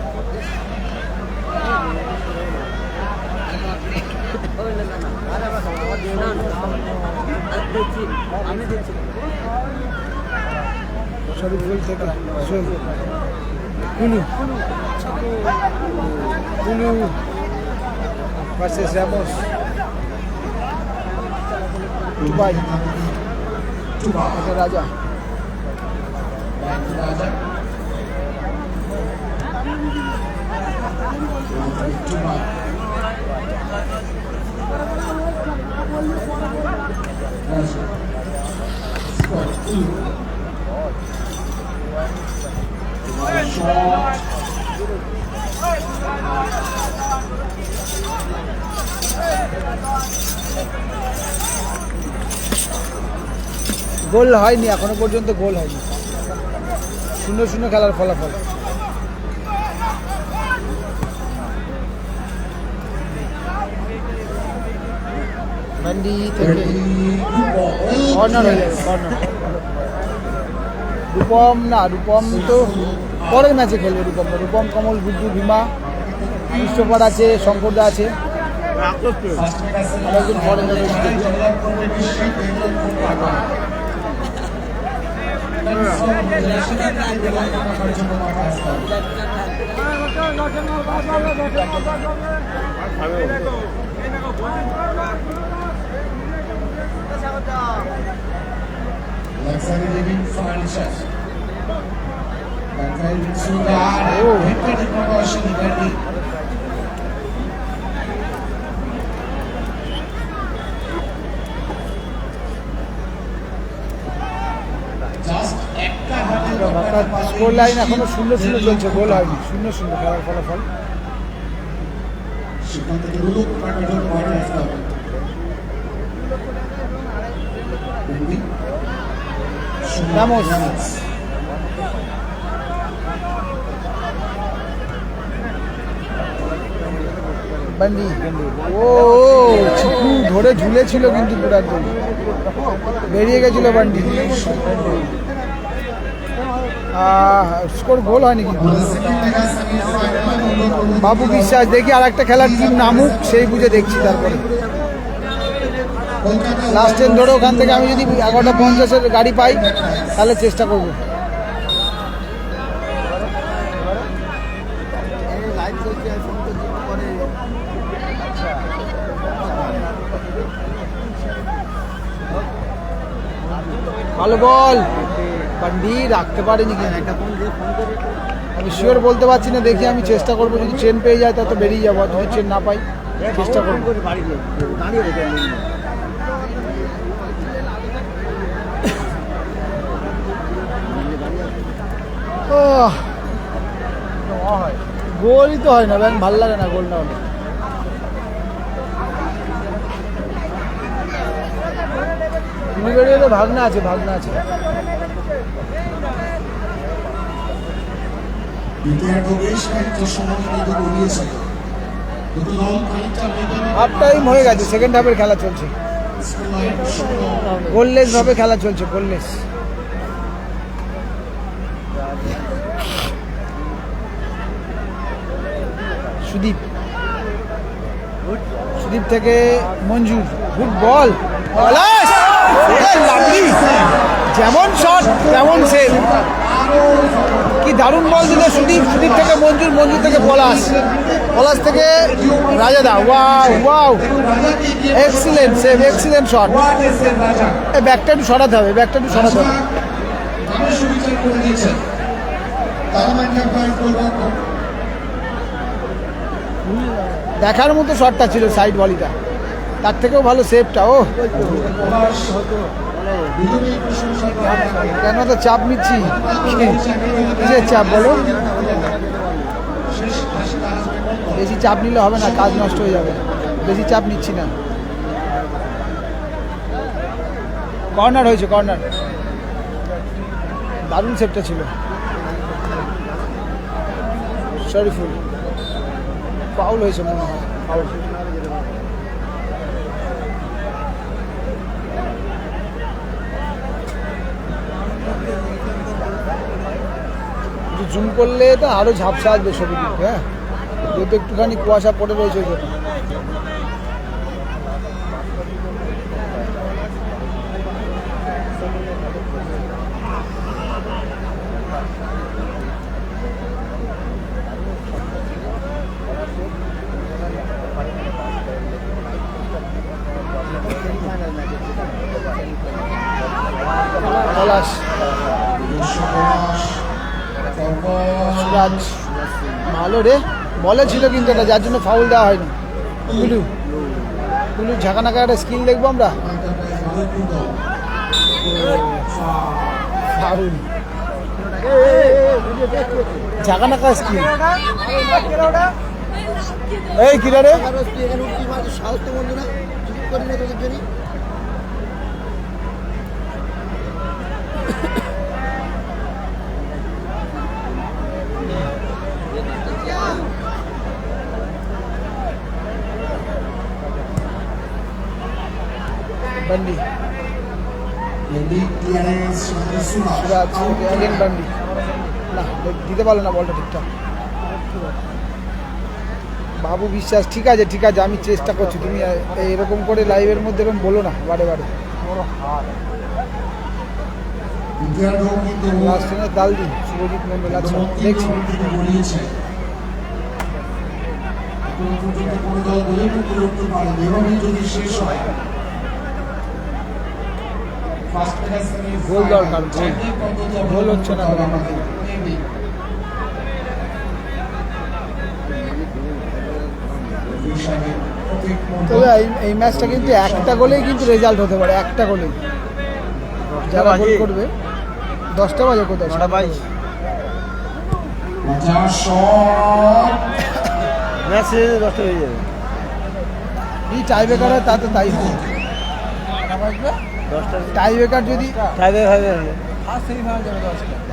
শরীফুল থেকে কুলু ভার্সেস রামোস। দুবাই রাজা। গোল হয়নি এখনো পর্যন্ত, গোল হয়নি। 0-0 খেলার ফলাফল। বান্ডি থেকে কর্নার হয়ে যাবে, কর্নার। রূপম তো পরের ম্যাচে খেলবে। রূপম, কমল, গুড্ডু, ভীমা, ক্রিস্টোফার আছে, শঙ্করদা আছে। আরেকজন পরের ম্যাচে Luxury living furniture. Luxury living sudah. Kita di promotion tadi. Just একটা হাতে স্কোর লাইন এখনো 0-0 চলছে, গোল হয়নি। 0-0 খেলার ফলাফল। সেখান থেকে রুলুক কাটার পরে আসতে হবে। রামোস, বান্ডি। চিকু ধরে ঝুলেছিল কিন্তু পুরো একদম বেরিয়ে গেছিল বান্ডি। স্কোর গোল হয়নি কিন্তু। বাবু বিশ্বাস, দেখি আর একটা খেলার টিম নামুক, সেই বুঝে দেখছি। তারপরে লাস্ট ট্রেন ধরে ওখান থেকে আমি যদি 11:50 গাড়ি পাই তাহলে চেষ্টা করবো। ভালো বল, বান্ডি রাখতে পারেনি কিন্তু। আমি শিওর বলতে পারছি না, দেখি আমি চেষ্টা করবো। যদি ট্রেন পেয়ে যায় তত বেরিয়ে যাবো, যদি ট্রেন না পাই চেষ্টা করবো। গোলই তো হয় না, ব্যাং ভালো লাগে না গোল না হলে। উলিবেড়িয়াতে ভাগনা আছে, ভাগনা আছে। হাফ টাইম হয়ে গেছে, সেকেন্ড হাফের খেলা চলছে, গোললেস ভাবে খেলা চলছে, গোললেস। সুদীপ, সুদীপ থেকে মঞ্জুর, গুড বল, যেমন শট তেমন সেভ, কি দারুণ বল দিল সুদীপ। সুদীপ থেকে মঞ্জুর, মঞ্জুর থেকে পলাশ, পলাশ থেকে রাজাদা, wow wow, excellent save, excellent shot. এই ব্যাকটা একটু সরাতে হবে, ব্যাকটা একটু সরাতে হবে। দেখার মতো শটটা ছিল সাইড ভলিটা, তার থেকেও ভালো সেভটা। ও কেন তো চাপ নিচ্ছি, কিসের চাপ বলো? বেশি চাপ নিলে হবে না, কাজ নষ্ট হয়ে যাবে, বেশি চাপ নিচ্ছি না। কর্নার হয়েছে, কর্নার, দারুণ সেভটা ছিল। শরীফুল, ফাউল হয়েছে মনে হয়, ফাউল। জুম করলে তো আরো ঝাপসা আসবে ছবি কিন্তু। হ্যাঁ, যেহেতু একটুখানি কুয়াশা পড়ে রয়েছে ওই জন্য। পলাশ, সুরাজ, ভালো রে, বলে ছিল কিন্তু এটা, যার জন্য ফাউল দেওয়া হয়নি। কুলু, কুলু ঝাঁকানাকা একটা স্কিল দেখবো আমরা। ফাউল, ঝাঁকানাকা স্কিল। এই কিরা রে, বান্ডি, সুরাজ, অ্যাগেন বান্ডি। না, দিতে পারলো না বলটা ঠিকঠাক। বাবু বিশ্বাস, ঠিক আছে ঠিক আছে, আমি চেষ্টা করছি, তুমি এরকম করে লাইভের মধ্যে এরকম বলো না বারে বারে। লাস্ট ট্রেনের তাল দিন, শুভজিৎ মন্ডল। আচ্ছা দেখছি, গোল দরকার, গোল, গোল হচ্ছে না। তবে এই ম্যাচটা কিন্তু একটা গোলেই কিন্তু রেজাল্ট হতে পারে, একটা গোলেই। যারা গোল করবে 10টা বাজে, কোথায় 9টা 22 ম্যাচ 10টা হয়ে যাবে। এই টাই ব্রেকার হয়, তা তো তাই হবে। টাই ব্রেকার যদি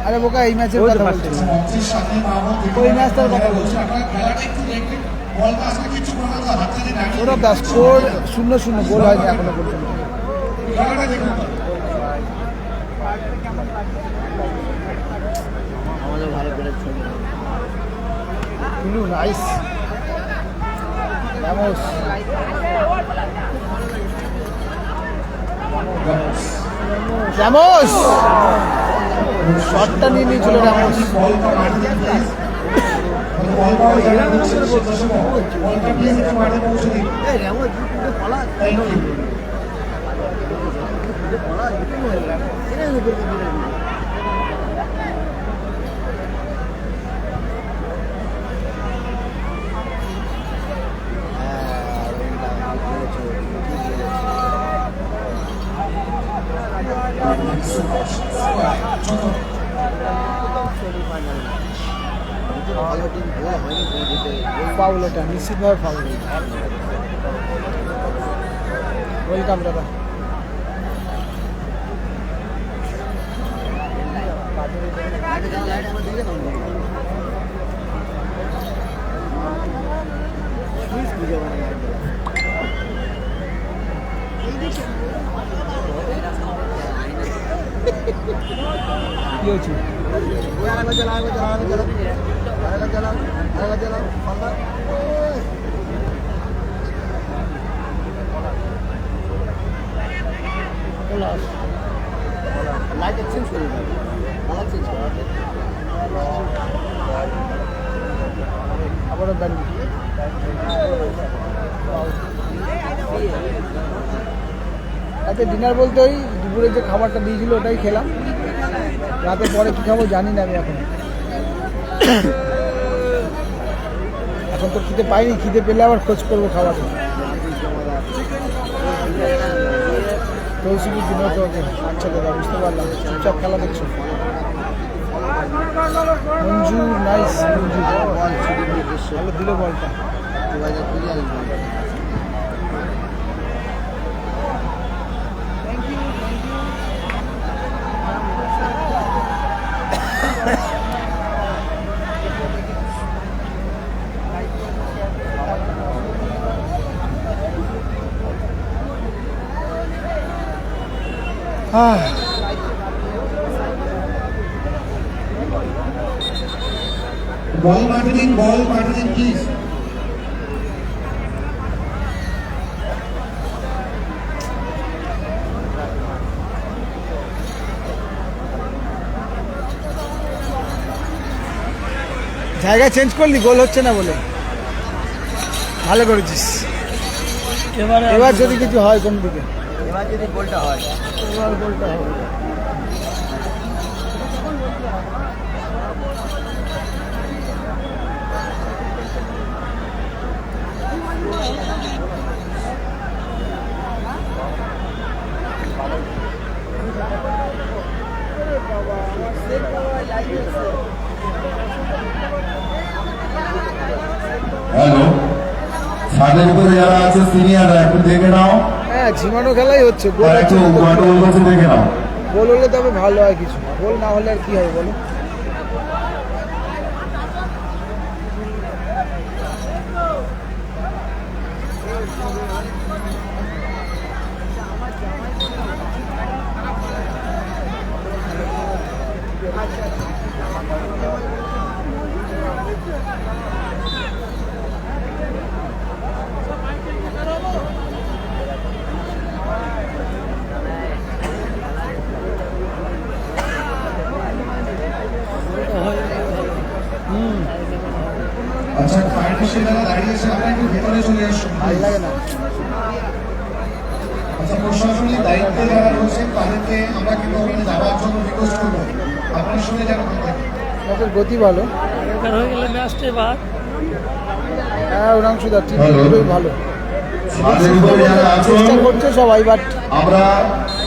আরে বোকা, এই ম্যাচের কথা বলছি, ওই ম্যাচটার কথা বলছি। ওরা দা স্কোর 0-0, গোল হয়নি এখনো পর্যন্ত। নাইস, রামোস, রামোস শটটা নিয়ে নিয়েছিল রামোস। জন্য ভালো টিম গোল হয়নি গোল দিতে ফাউল, ওটা নিশ্চিতভাবে ফাউল। ওয়েলকাম দাদা। লাইট আমার দিকে দাও সুইচ বুঝে মানে কি হচ্ছে? লাইট চেঞ্জ করে দাও কালার চেঞ্জ করে আবারও ব্যান্ড। রাতে ডিনার বলতে ওই দুপুরে যে খাবারটা দিয়েছিল ওটাই খেলাম। রাতে পরে কী খাবো জানি না আমি এখন। এখন তো খিদে পাইনি, খিদে পেলে আবার খোঁজ করবো খাবার। তৌসিফি ডিনার তো ওকে। আচ্ছা দাদা, বুঝতে পারলাম। চুপচাপ খেলা দেখছো। মঞ্জু নাইস, মঞ্জু ভালো দিল বলটা। বল পাঠিয়ে দিন প্লিজ। জায়গা চেঞ্জ করলি, গোল হচ্ছে না বলে। ভালো করেছিস। এবার যদি কিছু হয় কোন দিকে, এবার যদি গোলটা হয় এবার গোলটা হবে। হ্যালো, ছাদের উপরে যারা আছে সিনিয়ররা একটু দেখে নাও, হ্যাঁ ঝিমানো খেলাই হচ্ছে। গোল তারা একটু হচ্ছে না। গন্ডগোল করছে, দেখে নাও। গোল হলে তবে ভালো হয় কিছু, গোল না হলে আর কি হবে বলো। আচ্ছা, ফায়ার ব্রিগেড যারা দাঁড়িয়েছে আপনারা একটু ভেতরে চলে আসুন। ভালো লাগে না। আচ্ছা, প্রশাসনিক দায়িত্বে যারা রয়েছেন তাদেরকে আমরা কিন্তু ওখানে যাওয়ার জন্য রিকোয়েস্ট করবো, আপনার সঙ্গে যেন থাকে। ম্যাচের গতি ভালো। হয়ে গেলে ম্যাচটা এবার হ্যাঁ অনাংশুদা টিম Hello. খুবই ভালো। ছাদের উপরে যারা আছো চেষ্টা করছে সবাই, বাট আমরা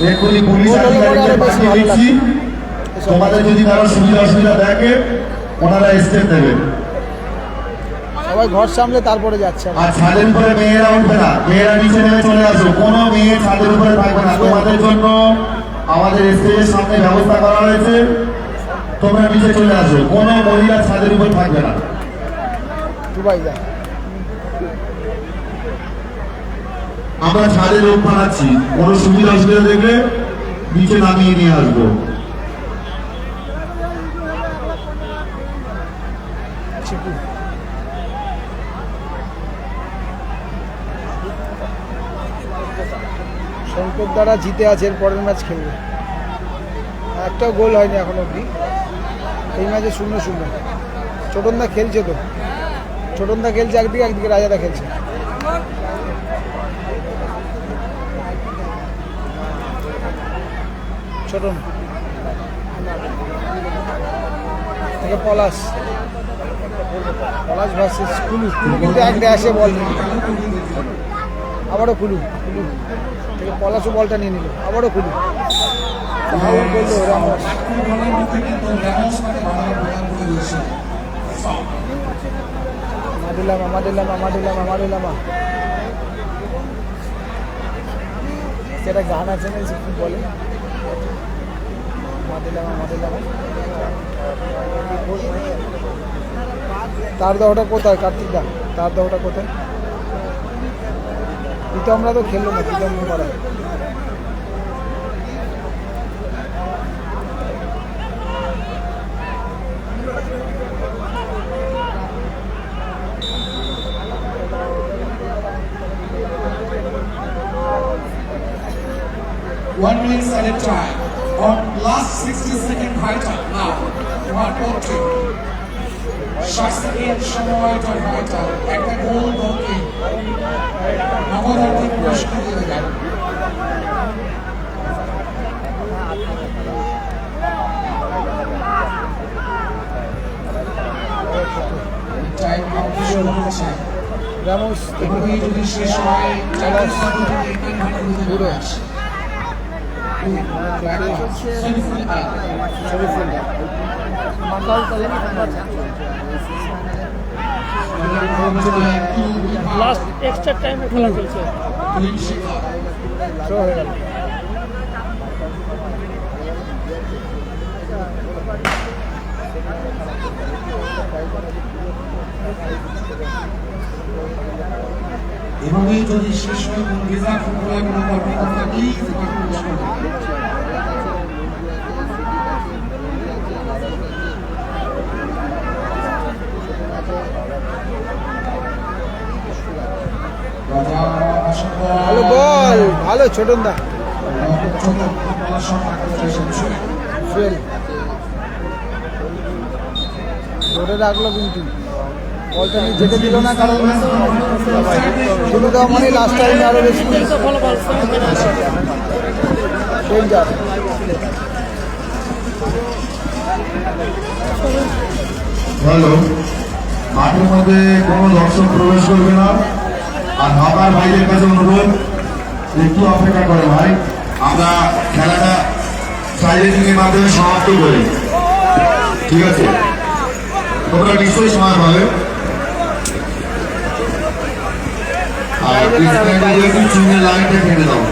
এক্ষুনি পুলিশ আধিকারিকদের পাঠিয়ে দিচ্ছি। তোমাদের যদি কারো সুবিধা অসুবিধা দেখে ওনারা স্টেপ দেবেন। সবাই ঘর সামলে তারপরে যাচ্ছে। আর ছাদের উপরে মেয়েরা উঠবে না, মেয়েরা নিচে নেমে চলে আসো। কোনো মেয়ে ছাদের উপরে থাকবে না। তোমাদের জন্য আমাদের স্টেজের সামনে ব্যবস্থা করা হয়েছে, তোমরা নিচে চলে আসো। কোনো মহিলা ছাদের উপর থাকবে না। দুবাই যা। আমরা ছাদে লোক পাঠাচ্ছি, কোনো সুবিধা অসুবিধা দেখলে নিচে নামিয়ে নিয়ে আসবো। চিকু শঙ্কর দ্বারা জিতে আছে, এর পরের ম্যাচ খেলবে। একটাও গোল হয়নি এখন অবধি। এই ম্যাচে 0-0। ছোটনদা খেলছে তো, ছোটনদা খেলছে একদিকে, একদিকে রাজাদা খেলছে। ছোটন থেকে পলাশ, পলাশ ভার্সেস কুলু। কুলু কিন্তু এক ড্যাশে বল নিয়ে নিল। আবারও কুলু, কুলু থেকে পলাশও বলটা নিয়ে নিল। আবারও কুলু ফাউল করলো রামোস। কিন্তু রামোস মানে ভালো প্রদান করে দিয়েছে। মাদুলামা সেটা গান আছে না কি বলে মাদুলামা তার দেওয়াটা কোথায় কার্তিক দা তার দেওয়াটা কোথায় কিন্তু আমরা তো খেললো না প্রীতম মারা One minute silent time. On last 60-second fighter now. 1-2. 60 second সময়টা ফাইটার একটা গোল দলকে নগদ আর্থিক পুরস্কার দিয়ে দেবেন। টাইম কম্পিটিশন হচ্ছে রামোস এভাবে যদি শেষ হয় চালাস পুরো লাস্ট এক্সট্রা টাইমে খেলা চলছে শো হয়ে গেল এভাবেই যদি শেষ হয় কোন ভিসা ফুটবলের কোনো কর্মকর্তা প্লিজ ভালো বল ভালো ছোটন দা ফেল ধরে রাখলো কিন্তু বলটা নিয়ে যেতে দিল না কারণ শুরু দেওয়া মানে লাস্ট টাইমে আরো বেশি ডেঞ্জার হ্যালো মাঠের মধ্যে কোনো দর্শক প্রবেশ করবে না আর আমার ভাইদের কাছে অনুরোধ একটু অপেক্ষা করে ভাই আমরা খেলাটা সাইলেন্সিং এর মাধ্যমে সমাপ্ত করি ঠিক আছে তোমরা নিশ্চয়ই সময় পাবে আর চুনের লাইনটা টেনে দাও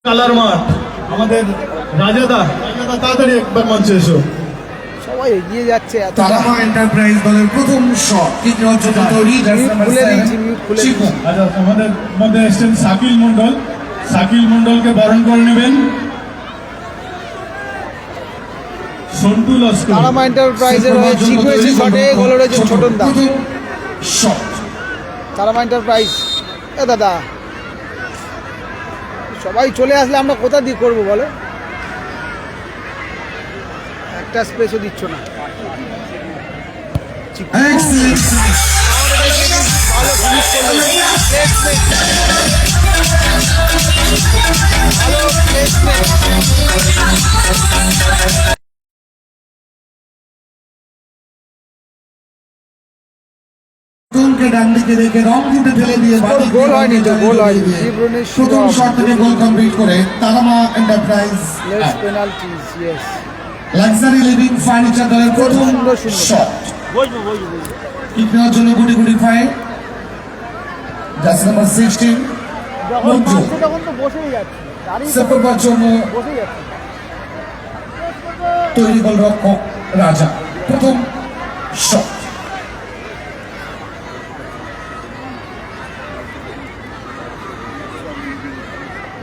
কালার মাঠ আমাদের রাজাদা তাড়াতাড়ি একবার মঞ্চে এসো। সবাই এগিয়ে যাচ্ছে এত তারামা এন্টারপ্রাইজ দলের প্রথম শট কিক নেওয়ার জন্য তৈরি জার্সি নাম্বার খুলে 7 দিয়েছি, মিউট খুলে চিকু। আচ্ছা আমাদের মধ্যে এসছেন শাকিল মন্ডল, শাকিল মন্ডলকে বরণ করে নেবেন। সন্টু লস্কর, তারামা এন্টারপ্রাইজের হয়ে চিকু এসে শটে, গোলে রয়েছে ছোটন দা। প্রথম শট তারামা এন্টারপ্রাইজ এ দাদা সবাই চলে আসলে আমরা কোথা দিয়ে করবো বলো, একটা স্পেসও দিচ্ছ না। চিকু এক্সেলেন্ট ভালো ফিনিশ করলো, প্লেসমেন্ট ভালো প্লেসমেন্ট। টুনকে ডান দিকে রেখে রং দিতে ফেলে দিয়ে বাড়ি গোল হয়নি তো, গোল হয়নি। জীবনের প্রথম শট থেকে গোল কমপ্লিট করে Tara Maa enterprise less penalties, yes. Luxury living furniture দলের প্রথম সুন্দর, সুন্দর। শট বসবো বসবো বসবো কিক নেওয়ার জন্য গুটি গুটি ফাইভ জার্সি নাম্বার 16 যখন মঞ্জু মারছে তখন তো বসেই যাচ্ছে, দাঁড়িয়ে সেপ্টেম্বর জন্য বসেই যাচ্ছে। তৈরি গোলরক্ষক রাজা প্রথম শট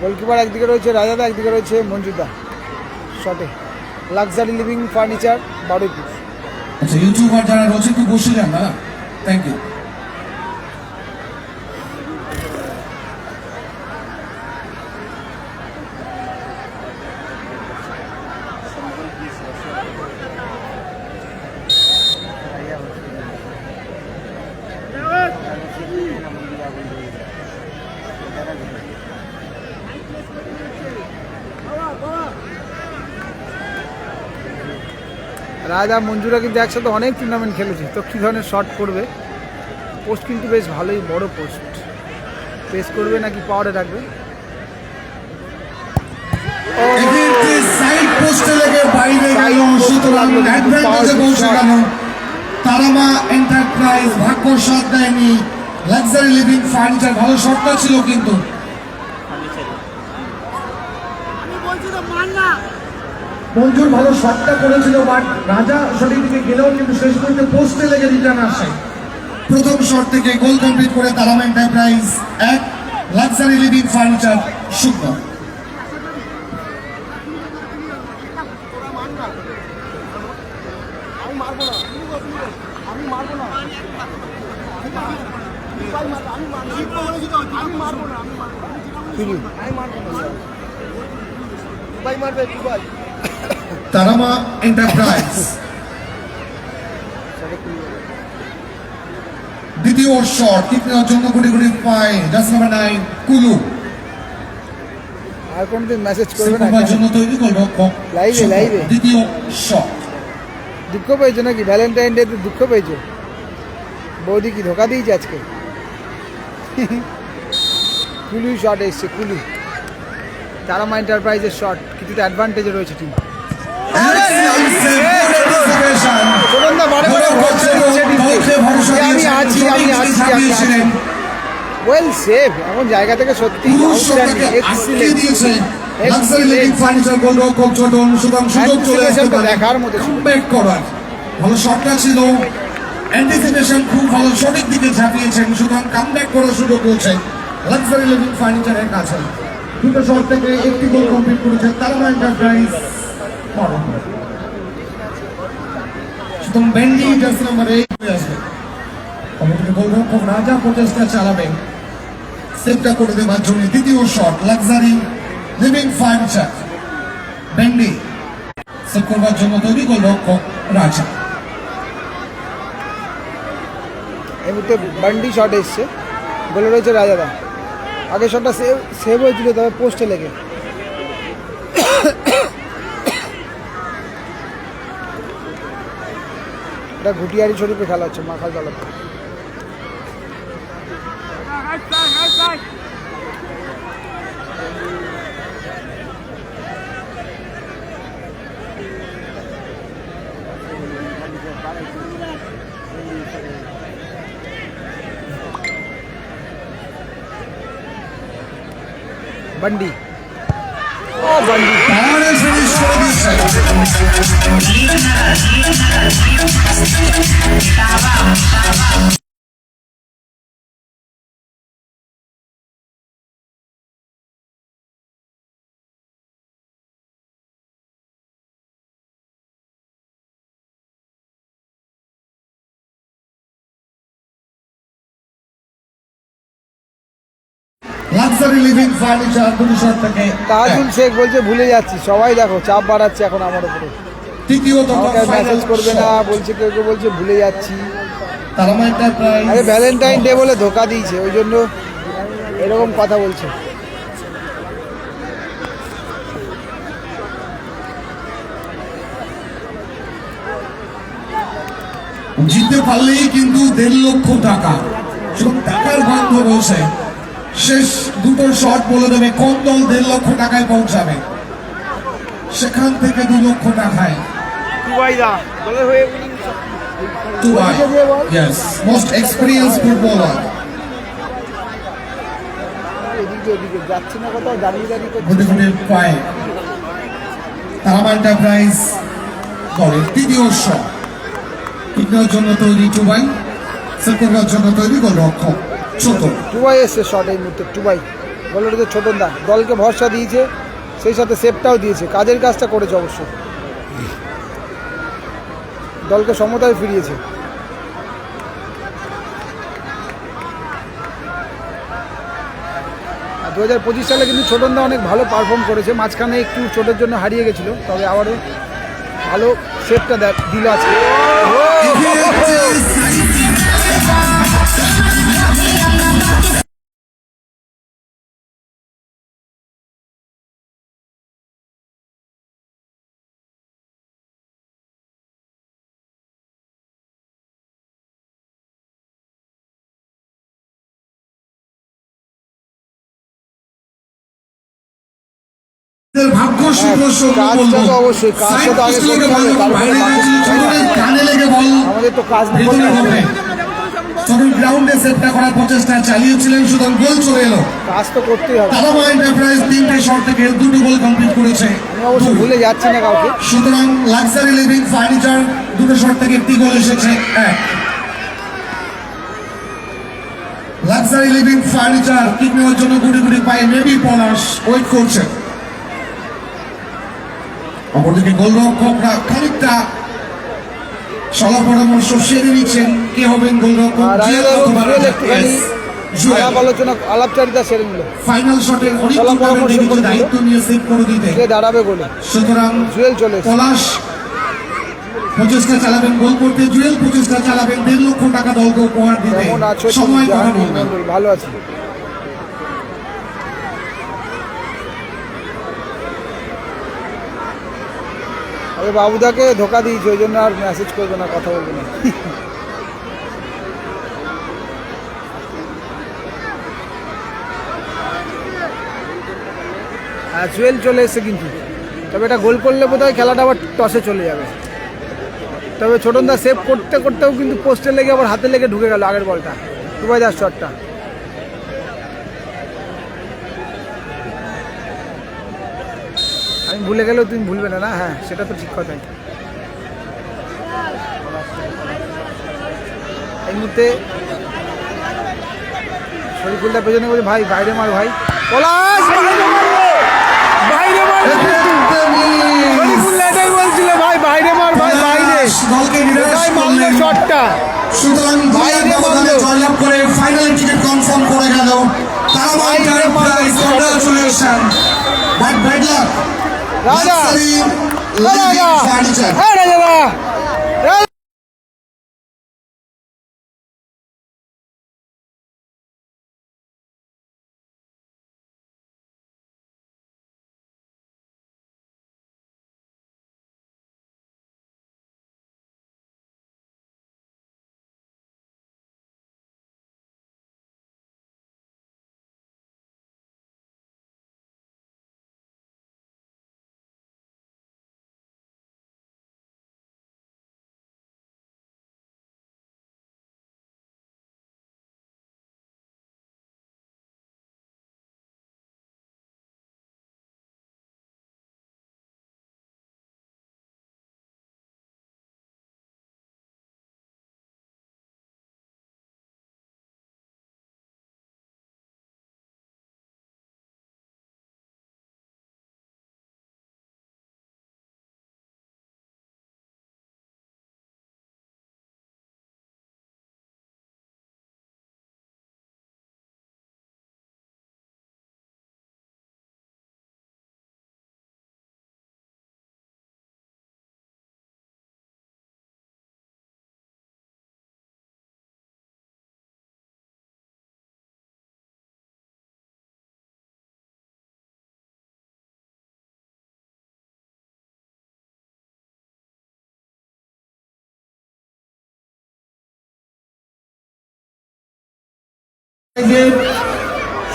গোলকিপার একদিকে রয়েছে রাজাদা, একদিকে রয়েছে মঞ্জুদা শটে। Luxury living furniture Baruipur. আচ্ছা ইউটিউবার যারা রয়েছে একটু বসে যান দাদা, থ্যাংক ইউ। রাজা মঞ্জুরা কিন্তু একসাথে অনেক টুর্নামেন্ট খেলেছে, তো কী ধরনের শট করবে। পোস্ট কিন্তু বেশ ভালোই বড় পোস্ট, পেস করবে নাকি পাওয়ারে রাখবে। এদিকে সাইড পোস্টে লেগে বাইরে গেল, সুতরাং অ্যাডভান্টেজে পৌঁছে গেল তারামা এন্টারপ্রাইজ। ভাগ্য সাথ দেয়নি লাক্সারি লিভিং ফার্নিচার, ভালো শটটা ছিল কিন্তু মঞ্জুর ভালো শটটা করেছিল, বাট রাজা সঠিক দিকে গেলেও কিন্তু শেষ পর্যন্ত পোস্টে লেগে রিটার্ন আসে। প্রথম শট থেকে গোল কমপ্লিট করে Tara Maa enterprise 1, luxury living furniture 0। Tara Maa enterprise দ্বিতীয় শট কিক নেওয়ার জন্য গুটি গুটি পায় জার্সি নাম্বার 9 কুলু। আর কোনদিন মেসেজ করবে না, সেপ্টেম্বর জন্য তৈরি গোলরক্ষক লাইভে, লাইভে। দ্বিতীয় শট দুঃখ পেয়েছো নাকি? ভ্যালেন্টাইন ডেতে দুঃখ পেয়েছো? বৌদি কি ধোকা দিয়েছে আজকে? কুলু শট এসছে, কুলু। তারামা এন্টারপ্রাইজের শট, কিছুটা অ্যাডভান্টেজে রয়েছে টিম। চরণদা বারে বারে ভরসা দিচ্ছে টিমকে, যে আমি আছি, আমি আছি, আমি আছি। ওয়েল সেভ, এমন জায়গা থেকে সত্যি আউটস্ট্যান্ডিং, এক্সিলেন্ট, দেখার মতো ছিল। ভালো শটটা ছিল, অ্যান্টিসিপেশন খুব ভালো, সঠিক দিকে ঝাঁপিয়েছেন, সুতরাং কামব্যাক করার সুযোগ রয়েছে লাক্সারি লিভিং ফার্নিচারের কাছে। দুটো শট থেকে একটি গোল কমপ্লিট করেছে তারামা এন্টারপ্রাইজ। সুতরাং বেন্ডি জার্সি নাম্বার 8 হয়ে আসবে। কমিটির গোলরক্ষক রাজা প্রচেষ্টা চালাবেন সেভটা করে দেওয়ার জন্য। দ্বিতীয় শট লাক্সারি লিভিং ফার্নিচার, বেন্ডি সেভ করবার জন্য তৈরি গোলরক্ষক রাজা। এই মুহূর্তে বান্ডি শট এসছে, গোলে রয়েছে রাজাদা। আগের শটটা সেভ হয়েছিল, তবে পোস্টে লেগে। এটা ঘুটিয়ারি শরীফে খেলা হচ্ছে, মাখাল দলতে। বান্ডি পাওয়ারে ফিনিশ করে দিচ্ছে। লাক্সারি লিভিং ফার্নিচার 200 থেকে তাজুল শেখ বলছে ভুলে যাচ্ছি, সবাই দেখো চাপ বাড়াচ্ছে এখন আমার উপরে, তৃতীয়ত আমাকে মেসেজ করবে না বলছে, কেউ কেউ বলছে ভুলে যাচ্ছি। তারামা এন্টারপ্রাইজ আরে ভ্যালেন্টাইন ডে বলে ধোকা দিয়েছে, ওই জন্য এরকম কথা বলছে। জিততে পারলেই কিন্তু 1.5 লক্ষ টাকা, এবং টাকার গন্ধ রয়েছে। শেষ দুটো শট বলে দেবে কোন দল 1.5 লক্ষ টাকায় পৌঁছাবে, সেখান থেকে 2 লক্ষ টাকায়। Tubai, yes, most experienced footballer. এদিকে ওদিকে যাচ্ছে না কোথাও, দাঁড়িয়ে দাঁড়িয়ে করছে। গুটি গুটি পায় তারামা এন্টারপ্রাইজ দলের তৃতীয় শট। কিনার জন্য তৈরি টুবাই, সেট করার জন্য তৈরি গোলরক্ষক ছোট। টুবাই এসছে শট এই মুহূর্তে, টুবাই বলার তো ছোটন দা দলকে ভরসা দিয়েছে, সেই সাথে সেভটাও দিয়েছে, কাজের কাজটা করেছে অবশ্য, দলকে সমতায় ফিরিয়েছে। আর 2025 সালে কিন্তু ছোটন দা অনেক ভালো পারফর্ম করেছে, মাঝখানে একটু চোটের জন্য হারিয়ে গেছিল, তবে আবারও ভালো সেভটা দিল আজকে। ভাগ্য কাজটা তো অবশ্যই, কাজটা তো আগে করতে হবে, তারপরে কানে লেগে বল আমাদের তো কাজ করতে হবে, তখন গ্রাউন্ডে সেটটা করার প্রচেষ্টা চালিয়েছিলেন, সুতরাং গোল চলে এলো। কাজ তো করতেই হবে। তারামা এন্টারপ্রাইজ 3টে শট থেকে 2টো গোল কমপ্লিট করেছে। আমি অবশ্য ভুলে যাচ্ছি না কাউকে। সুতরাং লাক্সারি লিভিং ফার্নিচার 2টো শট থেকে 1টি গোল এসেছে। লাক্সারি লিভিং ফার্নিচার কিক নেওয়ার জন্য গুটি গুটি পায়ে মেবি পলাশ ওয়েট করছে। অপরদিকে গোলরক্ষকরা খানিকটা সলা পরামর্শ সেরে নিচ্ছেন, কে হবেন গোলরক্ষক। আলাপচারিতা সেরে নিল, ফাইনাল শটের দায়িত্ব নিয়ে সেভ করে দিতে কে দাঁড়াবে গোলে। সুতরাং জুয়েল চলে পলাশ প্রচেষ্টা চালাবেন গোল করতে, জুয়েল প্রচেষ্টা চালাবেন 1.5 লক্ষ টাকা দলকে উপহার দিতে। কেমন আছো সময় তুমি? কথা বলবেন। ভালো আছি। আরে বাবুদাকে ধোকা দিয়েছে, ওই জন্য আর মেসেজ করবে না, কথা বলবে না। হ্যাঁ জুয়েল চলে এসছে কিন্তু, তবে এটা গোল করলে বোধহয় খেলাটা আবার টসে চলে যাবে। তবে ছোটনদা সেভ করতে করতেও কিন্তু পোস্টে লেগে আবার হাতে লেগে ঢুকে গেল আগের বলটা, টুবাই দাস শটটা। আমি ভুলে গেলেও তুমি ভুলবে না, না? হ্যাঁ সেটা তো ঠিক কথাই। এই মুহূর্তে শরীফুলটা পেছনে বলছে ভাই বাইরে মার, ভাই পলাশ বাইরে মার, শরীফুল্লাহ এটাই বলছিল ভাই বাইরে মার, ভাই বাইরে, এটাই মারলো শটটা। সুতরাং বাইরে ব্যবধানে জয়লাভ করে ফাইনালে টিকিট কনফার্ম করে গেল Tara Maa enterprise. Congratulation, but bad luck রাজা লিভিং ফার্নিচার। রাজা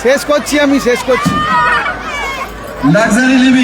শেষ করছি আমি, শেষ করছি। Luxury living